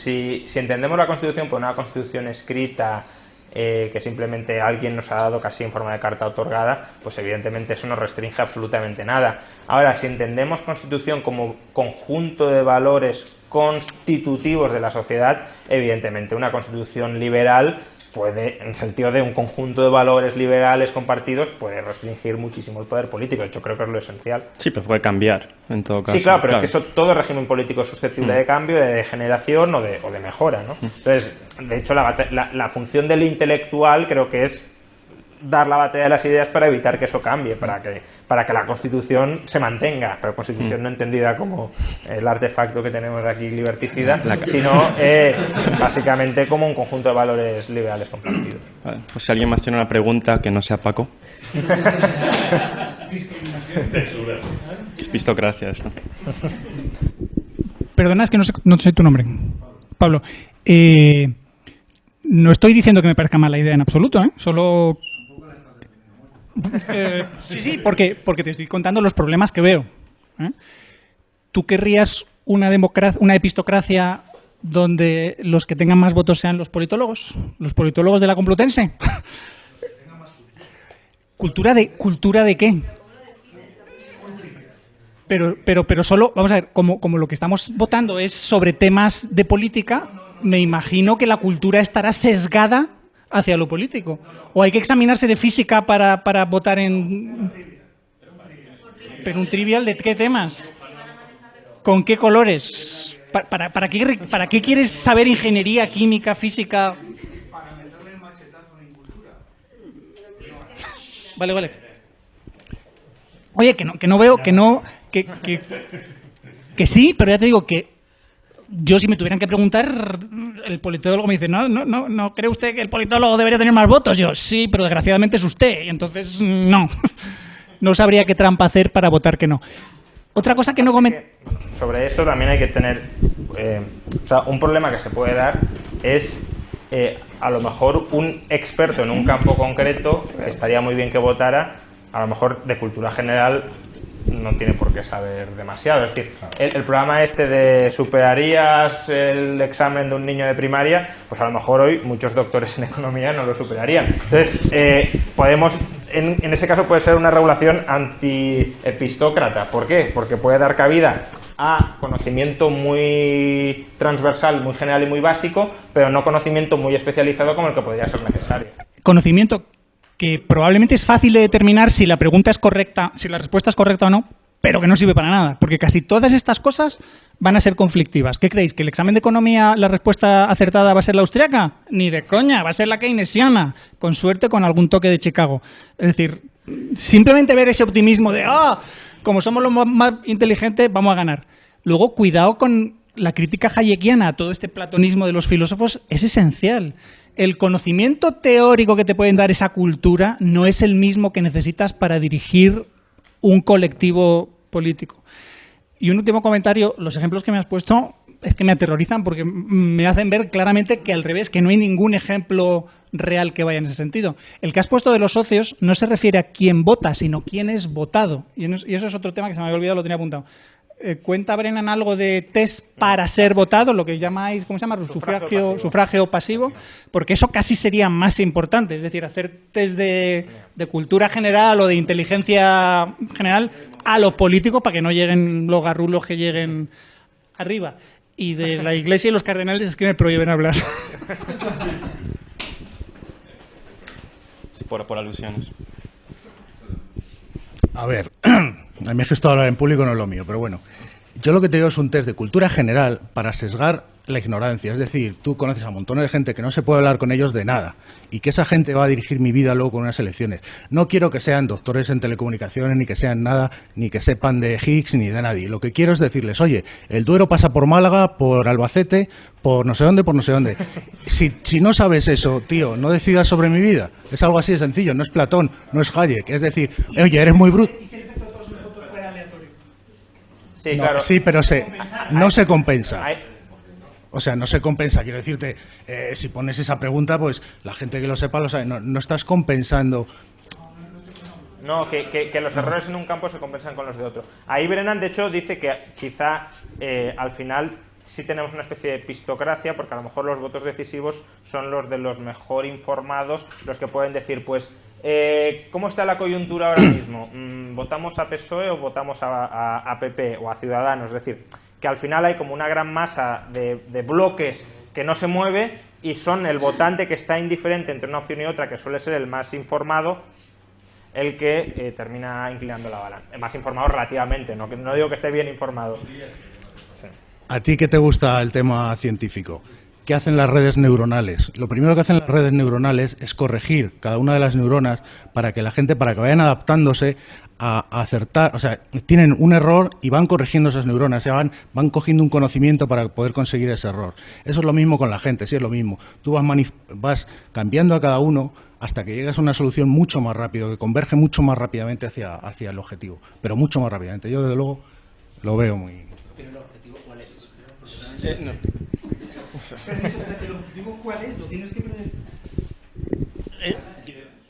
A: si entendemos la Constitución por una Constitución escrita que simplemente alguien nos ha dado casi en forma de carta otorgada, pues evidentemente eso no restringe absolutamente nada. Ahora, si entendemos Constitución como conjunto de valores constitutivos de la sociedad, evidentemente una Constitución liberal puede, en el sentido de un conjunto de valores liberales compartidos, puede restringir muchísimo el poder político. De hecho, creo que es lo esencial.
B: Sí, pero puede cambiar, en todo caso.
A: Sí, claro, pero es que eso, todo régimen político es susceptible de cambio, de degeneración o de mejora, ¿no? Entonces, de hecho, la función del intelectual creo que es dar la batalla de las ideas para evitar que eso cambie, para que la Constitución se mantenga, pero Constitución no entendida como el artefacto que tenemos aquí liberticida, sino básicamente como un conjunto de valores liberales compartidos.
B: Vale, pues si alguien más tiene una pregunta que no sea Paco. Epistocracia esto.
D: Perdona, es que no sé tu nombre, Pablo. No estoy diciendo que me parezca mala idea en absoluto, solo... sí, porque te estoy contando los problemas que veo. ¿Tú querrías una epistocracia donde los que tengan más votos sean los politólogos de la Complutense? ¿Cultura de qué? Pero solo, vamos a ver, como lo que estamos votando es sobre temas de política, me imagino que la cultura estará sesgada hacia lo político. ¿O hay que examinarse de física para votar en... ¿Pero un trivial de qué temas? ¿Con qué colores? ¿Para qué quieres saber ingeniería, química, física?
G: Para meterle el machetazo en cultura.
D: Vale. Oye, que no veo, que sí, pero ya te digo que yo, si me tuvieran que preguntar, el politólogo me dice, ¿no cree usted que el politólogo debería tener más votos? Yo, sí, pero desgraciadamente es usted, y entonces no. No sabría qué trampa hacer para votar que no. Otra cosa que no comenté...
A: Sobre esto también hay que tener... un problema que se puede dar es, a lo mejor, un experto en un campo concreto, que estaría muy bien que votara, a lo mejor de cultura general no tiene por qué saber demasiado. Es decir, el programa este de ¿superarías el examen de un niño de primaria? Pues a lo mejor hoy muchos doctores en economía no lo superarían. Entonces, podemos, en ese caso puede ser una regulación anti-epistócrata. ¿Por qué? Porque puede dar cabida a conocimiento muy transversal, muy general y muy básico, pero no conocimiento muy especializado como el que podría ser necesario.
D: Conocimiento que probablemente es fácil de determinar si la pregunta es correcta, si la respuesta es correcta o no, pero que no sirve para nada, porque casi todas estas cosas van a ser conflictivas. ¿Qué creéis? ¿Que el examen de economía, la respuesta acertada va a ser la austriaca? Ni de coña, va a ser la keynesiana, con suerte con algún toque de Chicago. Es decir, simplemente ver ese optimismo de como somos los más inteligentes, vamos a ganar. Luego, cuidado con la crítica hayekiana a todo este platonismo de los filósofos, es esencial. El conocimiento teórico que te pueden dar esa cultura no es el mismo que necesitas para dirigir un colectivo político. Y un último comentario, los ejemplos que me has puesto es que me aterrorizan porque me hacen ver claramente que al revés, que no hay ningún ejemplo real que vaya en ese sentido. El que has puesto de los socios no se refiere a quién vota, sino quién es votado. Y eso es otro tema que se me había olvidado, lo tenía apuntado. ¿Cuenta, Brennan, algo de test para ser votado, lo que llamáis, ¿cómo se llama? Sufragio pasivo, porque eso casi sería más importante, es decir, hacer test de cultura general o de inteligencia general a lo político para que no lleguen los garrulos que lleguen arriba. Y de la Iglesia y los cardenales es que me prohíben hablar.
B: Sí, por alusiones.
G: A ver, a mí es que esto de hablar en público no es lo mío, pero bueno. Yo lo que te digo es un test de cultura general para sesgar la ignorancia. Es decir, tú conoces a montones de gente que no se puede hablar con ellos de nada y que esa gente va a dirigir mi vida luego con unas elecciones. No quiero que sean doctores en telecomunicaciones, ni que sean nada, ni que sepan de Higgs, ni de nadie. Lo que quiero es decirles, oye, el Duero pasa por Málaga, por Albacete, por no sé dónde, por no sé dónde. Si no sabes eso, tío, no decidas sobre mi vida. Es algo así de sencillo, no es Platón, no es Hayek. Es decir, oye, eres muy bruto.
A: Sí, claro.
G: Sí, pero no se compensa. O sea, no se compensa. Quiero decirte, si pones esa pregunta, pues la gente que lo sepa lo sabe. No estás compensando.
A: No, que los errores en un campo se compensan con los de otro. Ahí Brennan, de hecho, dice que quizá al final sí tenemos una especie de epistocracia, porque a lo mejor los votos decisivos son los de los mejor informados, los que pueden decir, pues, ¿cómo está la coyuntura ahora mismo? ¿Votamos a PSOE o votamos a PP o a Ciudadanos? Es decir, que al final hay como una gran masa de bloques que no se mueve y son el votante que está indiferente entre una opción y otra, que suele ser el más informado, el que termina inclinando la balanza. Más informado relativamente, no digo que esté bien informado. Sí.
G: ¿A ti qué te gusta el tema científico? ¿Qué hacen las redes neuronales? Lo primero que hacen las redes neuronales es corregir cada una de las neuronas para que la gente, para que vayan adaptándose a acertar. O sea, tienen un error y van corrigiendo esas neuronas, van cogiendo un conocimiento para poder conseguir ese error. Eso es lo mismo con la gente, sí es lo mismo. Tú vas cambiando a cada uno hasta que llegas a una solución mucho más rápido, que converge mucho más rápidamente hacia el objetivo, pero mucho más rápidamente. Yo, desde luego, lo veo muy...
I: ¿Pero el objetivo cuál es?
D: ¿El objetivo cuál es? Lo tienes que predecir.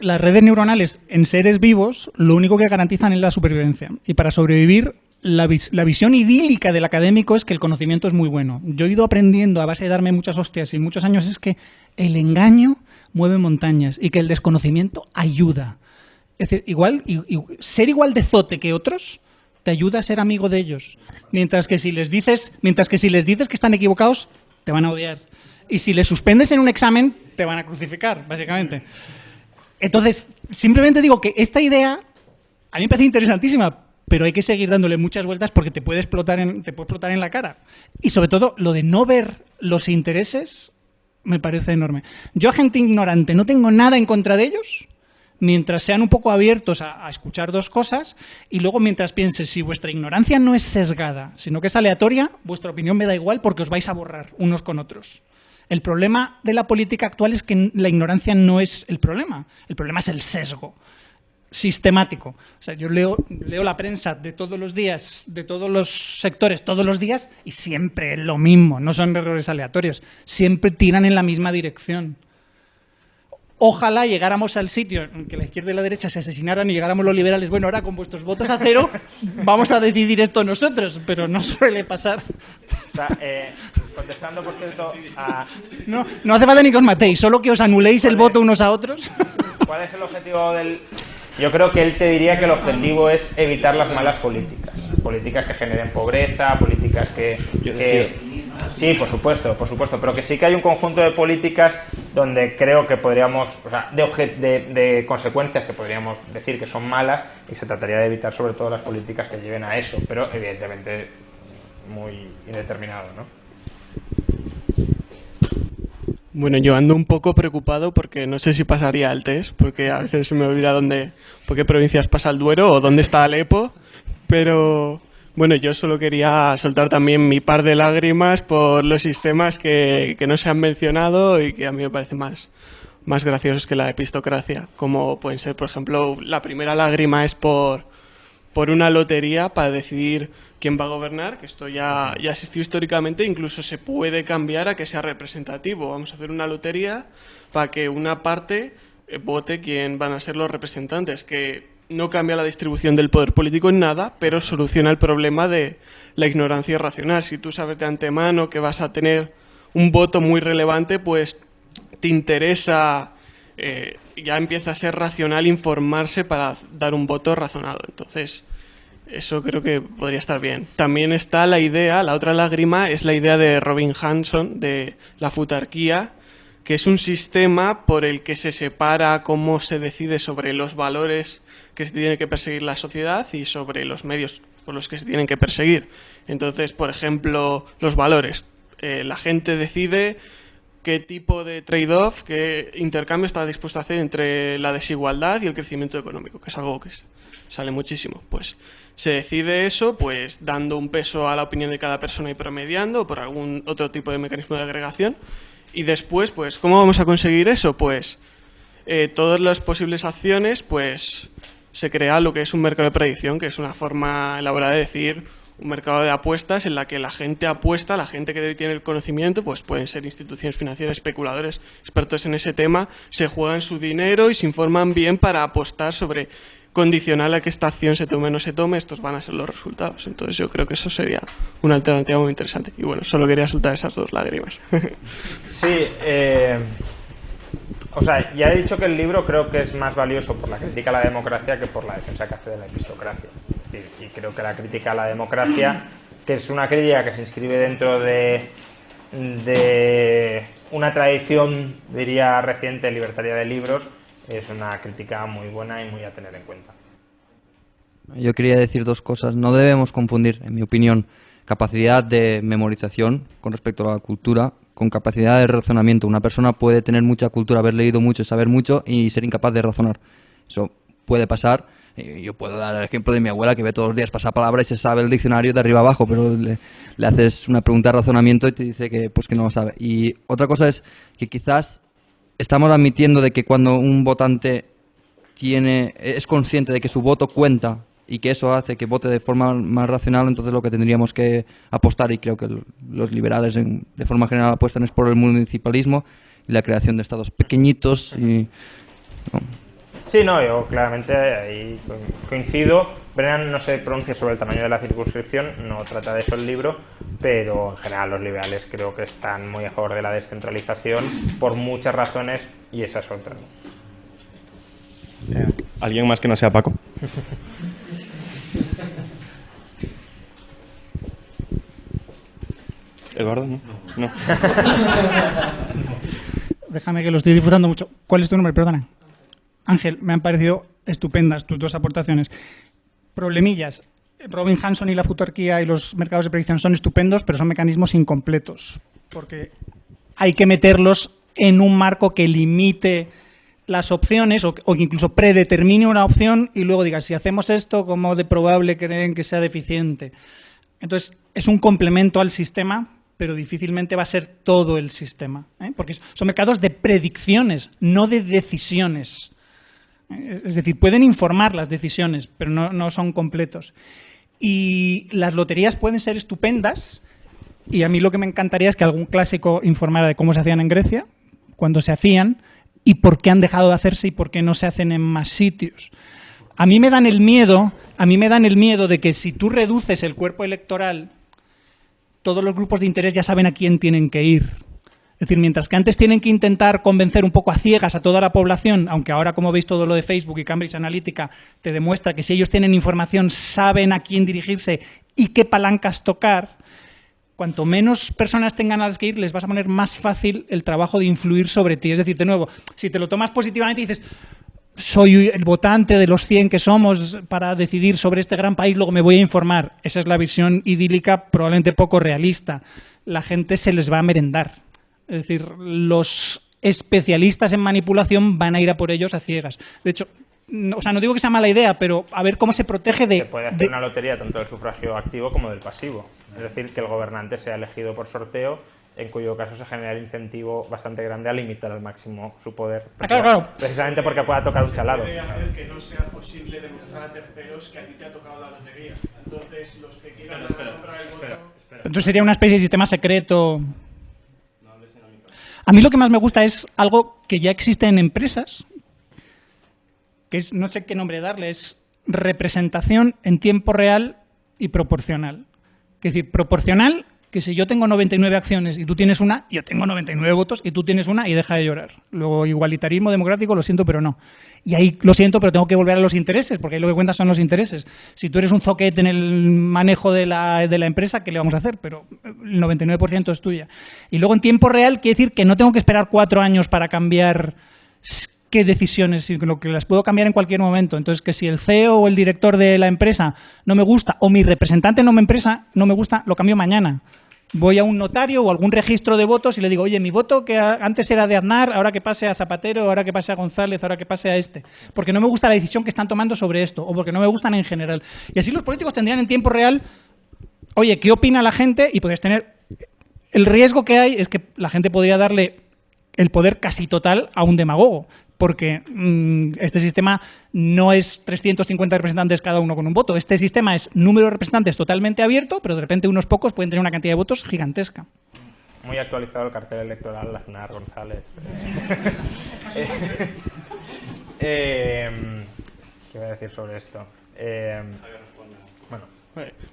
D: Las redes neuronales en seres vivos lo único que garantizan es la supervivencia. Y para sobrevivir la visión idílica del académico es que el conocimiento es muy bueno. Yo he ido aprendiendo a base de darme muchas hostias y muchos años es que el engaño mueve montañas y que el desconocimiento ayuda. Es decir, ser igual de zote que otros te ayuda a ser amigo de ellos. Mientras que si les dices que están equivocados, te van a odiar. Y si les suspendes en un examen, te van a crucificar, básicamente. Entonces, simplemente digo que esta idea a mí me parece interesantísima, pero hay que seguir dándole muchas vueltas porque te puede explotar en la cara. Y sobre todo, lo de no ver los intereses me parece enorme. Yo a gente ignorante no tengo nada en contra de ellos, mientras sean un poco abiertos a escuchar dos cosas y luego mientras pienses, si vuestra ignorancia no es sesgada, sino que es aleatoria, vuestra opinión me da igual porque os vais a borrar unos con otros. El problema de la política actual es que la ignorancia no es el problema es el sesgo sistemático. O sea, yo leo la prensa de todos los días, de todos los sectores, todos los días, y siempre es lo mismo, no son errores aleatorios, siempre tiran en la misma dirección. Ojalá llegáramos al sitio en que la izquierda y la derecha se asesinaran y llegáramos los liberales, bueno, ahora con vuestros votos a cero vamos a decidir esto nosotros, pero no suele pasar.
A: O sea, contestando, por cierto, a...
D: No hace falta ni que os matéis, solo que os anuléis el voto unos a otros.
A: ¿Cuál es el objetivo del...? Yo creo que él te diría que el objetivo es evitar las malas políticas. Políticas que generen pobreza, políticas que sí, por supuesto, pero que sí que hay un conjunto de políticas donde creo que podríamos, o sea, de consecuencias que podríamos decir que son malas y se trataría de evitar sobre todo las políticas que lleven a eso, pero evidentemente muy indeterminado, ¿no?
J: Bueno, yo ando un poco preocupado porque no sé si pasaría el test, porque a veces se me olvida por qué provincias pasa el Duero o dónde está Alepo, pero bueno, yo solo quería soltar también mi par de lágrimas por los sistemas que no se han mencionado y que a mí me parecen más graciosos que la epistocracia, como pueden ser, por ejemplo, la primera lágrima es por una lotería para decidir quién va a gobernar, que esto ya ha existido históricamente, incluso se puede cambiar a que sea representativo. Vamos a hacer una lotería para que una parte vote quién van a ser los representantes, que no cambia la distribución del poder político en nada, pero soluciona el problema de la ignorancia racional. Si tú sabes de antemano que vas a tener un voto muy relevante, pues te interesa, ya empieza a ser racional informarse para dar un voto razonado. Entonces, eso creo que podría estar bien. También está la idea, la otra lágrima, es la idea de Robin Hanson, de la futarquía, que es un sistema por el que se separa cómo se decide sobre los valores que se tiene que perseguir la sociedad y sobre los medios por los que se tienen que perseguir. Entonces, por ejemplo, los valores. La gente decide qué tipo de trade-off, qué intercambio está dispuesto a hacer entre la desigualdad y el crecimiento económico, que es algo que sale muchísimo. Pues se decide eso pues dando un peso a la opinión de cada persona y promediando, o por algún otro tipo de mecanismo de agregación. Y después, pues, ¿cómo vamos a conseguir eso? Pues todas las posibles acciones, pues se crea lo que es un mercado de predicción, que es una forma elaborada de decir un mercado de apuestas en la que la gente apuesta, la gente que tiene el conocimiento, pues pueden ser instituciones financieras, especuladores, expertos en ese tema, se juegan su dinero y se informan bien para apostar sobre condicional a que esta acción se tome o no se tome, estos van a ser los resultados. Entonces yo creo que eso sería una alternativa muy interesante. Y bueno, solo quería soltar esas dos lágrimas. Sí,
A: o sea, ya he dicho que el libro creo que es más valioso por la crítica a la democracia que por la defensa que hace de la epistocracia. Y creo que la crítica a la democracia, que es una crítica que se inscribe dentro de una tradición, diría, reciente, libertaria de libros, es una crítica muy buena y muy a tener en cuenta.
H: Yo quería decir dos cosas. No debemos confundir, en mi opinión, capacidad de memorización con respecto a la cultura con capacidad de razonamiento. Una persona puede tener mucha cultura, haber leído mucho, saber mucho y ser incapaz de razonar. Eso puede pasar. Yo puedo dar el ejemplo de mi abuela que ve todos los días pasapalabra y se sabe el diccionario de arriba abajo, pero le haces una pregunta de razonamiento y te dice que no lo sabe. Y otra cosa es que quizás estamos admitiendo de que cuando un votante es consciente de que su voto cuenta y que eso hace que vote de forma más racional, entonces lo que tendríamos que apostar, y creo que los liberales de forma general apuestan, es por el municipalismo y la creación de estados pequeñitos. Y, no.
A: Sí, no, yo claramente ahí coincido. Brennan no se pronuncia sobre el tamaño de la circunscripción, no trata de eso el libro, pero en general los liberales creo que están muy a favor de la descentralización por muchas razones y esa es otra.
B: ¿Alguien más que no sea Paco? ¿Eduardo? No.
D: Déjame que lo estoy disfrutando mucho. ¿Cuál es tu nombre? Perdona. Ángel, me han parecido estupendas tus dos aportaciones. Problemillas. Robin Hanson y la futurquía y los mercados de predicción son estupendos, pero son mecanismos incompletos, porque hay que meterlos en un marco que limite las opciones o que incluso predetermine una opción y luego diga, si hacemos esto, ¿cómo de probable creen que sea deficiente? Entonces, es un complemento al sistema, pero difícilmente va a ser todo el sistema, ¿eh? Porque son mercados de predicciones, no de decisiones. Es decir, pueden informar las decisiones, pero no son completos. Y las loterías pueden ser estupendas, y a mí lo que me encantaría es que algún clásico informara de cómo se hacían en Grecia, cuándo se hacían, y por qué han dejado de hacerse y por qué no se hacen en más sitios. A mí me dan el miedo de que si tú reduces el cuerpo electoral, todos los grupos de interés ya saben a quién tienen que ir. Es decir, mientras que antes tienen que intentar convencer un poco a ciegas a toda la población, aunque ahora, como veis, todo lo de Facebook y Cambridge Analytica te demuestra que si ellos tienen información, saben a quién dirigirse y qué palancas tocar, cuanto menos personas tengan a las que ir, les vas a poner más fácil el trabajo de influir sobre ti. Es decir, de nuevo, si te lo tomas positivamente y dices, soy el votante de los 100 que somos para decidir sobre este gran país, luego me voy a informar. Esa es la visión idílica, probablemente poco realista. La gente se les va a merendar. Es decir, los especialistas en manipulación van a ir a por ellos a ciegas. De hecho, no digo que sea mala idea, pero a ver cómo se protege de...
A: Se puede hacer una lotería tanto del sufragio activo como del pasivo. Es decir, que el gobernante sea elegido por sorteo, en cuyo caso se genera el incentivo bastante grande a limitar al máximo su poder.
D: Claro.
A: Precisamente porque pueda tocar un chalado.
J: Puede hacer que no sea posible demostrar a terceros que a ti te ha tocado la lotería. Entonces, los que quieran comprar el voto...
D: Entonces sería una especie de sistema secreto... A mí lo que más me gusta es algo que ya existe en empresas, que es, no sé qué nombre darle, es representación en tiempo real y proporcional. Es decir, proporcional, que si yo tengo 99 acciones y tú tienes una, yo tengo 99 votos y tú tienes una y deja de llorar. Luego, igualitarismo democrático, lo siento, pero no. Y ahí lo siento, pero tengo que volver a los intereses, porque ahí lo que cuenta son los intereses. Si tú eres un zoquete en el manejo de la empresa, ¿qué le vamos a hacer? Pero el 99% es tuya. Y luego en tiempo real quiere decir que no tengo que esperar 4 años para cambiar qué decisiones, sino que las puedo cambiar en cualquier momento. Entonces, que si el CEO o el director de la empresa no me gusta, o mi representante no me gusta, lo cambio mañana. Voy a un notario o algún registro de votos y le digo, oye, mi voto que antes era de Aznar, ahora que pase a Zapatero, ahora que pase a González, ahora que pase a este. Porque no me gusta la decisión que están tomando sobre esto, o porque no me gustan en general. Y así los políticos tendrían en tiempo real, oye, ¿qué opina la gente? Y podrías tener... El riesgo que hay es que la gente podría darle el poder casi total a un demagogo, porque este sistema no es 350 representantes cada uno con un voto. Este sistema es número de representantes totalmente abierto, pero de repente unos pocos pueden tener una cantidad de votos gigantesca.
A: Muy actualizado el cartel electoral, Aznar, González. ¿Qué voy a decir sobre esto?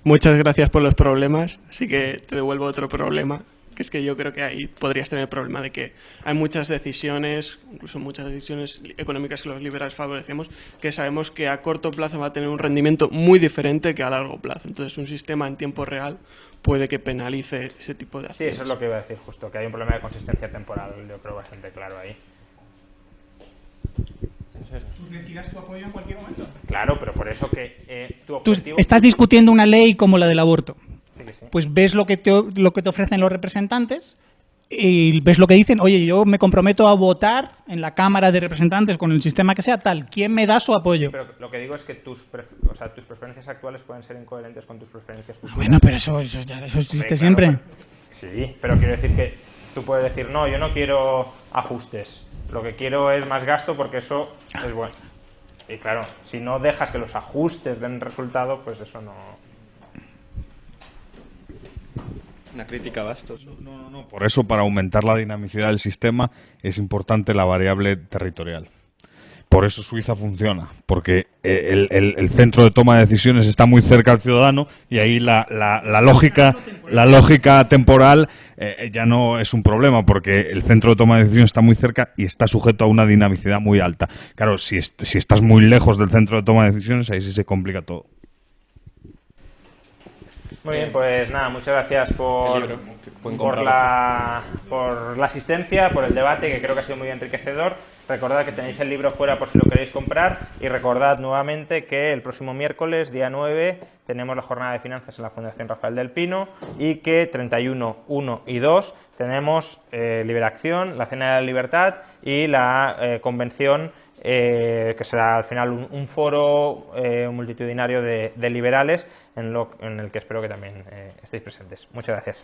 J: Muchas gracias por los problemas, así que te devuelvo otro problema, que es que yo creo que ahí podrías tener el problema de que hay muchas decisiones, incluso muchas decisiones económicas que los liberales favorecemos, que sabemos que a corto plazo va a tener un rendimiento muy diferente que a largo plazo. Entonces, un sistema en tiempo real puede que penalice ese tipo de acciones.
A: Sí, eso es lo que iba a decir justo, que hay un problema de consistencia temporal, yo creo bastante claro ahí.
D: ¿Tú retiras tu apoyo en cualquier momento?
A: Claro, pero por eso que tu
D: Tú
A: objetivo...
D: estás discutiendo una ley como la del aborto.
A: Sí.
D: Pues ves lo que te ofrecen los representantes y ves lo que dicen, oye, yo me comprometo a votar en la Cámara de Representantes con el sistema que sea tal. ¿Quién me da su apoyo?
A: Pero lo que digo es que tus preferencias actuales pueden ser incoherentes con tus preferencias futuras.
D: Bueno, pero eso existe siempre.
A: Claro, sí, pero quiero decir que tú puedes decir, no, yo no quiero ajustes. Lo que quiero es más gasto porque eso es bueno. Y claro, si no dejas que los ajustes den resultado, pues eso no...
B: Una crítica a Bastos.
E: No. Por eso, para aumentar la dinamicidad del sistema, es importante la variable territorial. Por eso Suiza funciona, porque el centro de toma de decisiones está muy cerca al ciudadano y ahí la lógica temporal ya no es un problema, porque el centro de toma de decisiones está muy cerca y está sujeto a una dinamicidad muy alta. Claro, si estás muy lejos del centro de toma de decisiones, ahí sí se complica todo.
A: Muy bien, pues nada, muchas gracias por la asistencia, por el debate, que creo que ha sido muy enriquecedor. Recordad que tenéis el libro fuera por si lo queréis comprar, y recordad nuevamente que el próximo miércoles, día 9, tenemos la jornada de finanzas en la Fundación Rafael del Pino, y que 31, 1 y 2 tenemos Liberación, la Cena de la Libertad y la convención, que será al final un foro multitudinario de liberales en el que espero que también estéis presentes. Muchas gracias.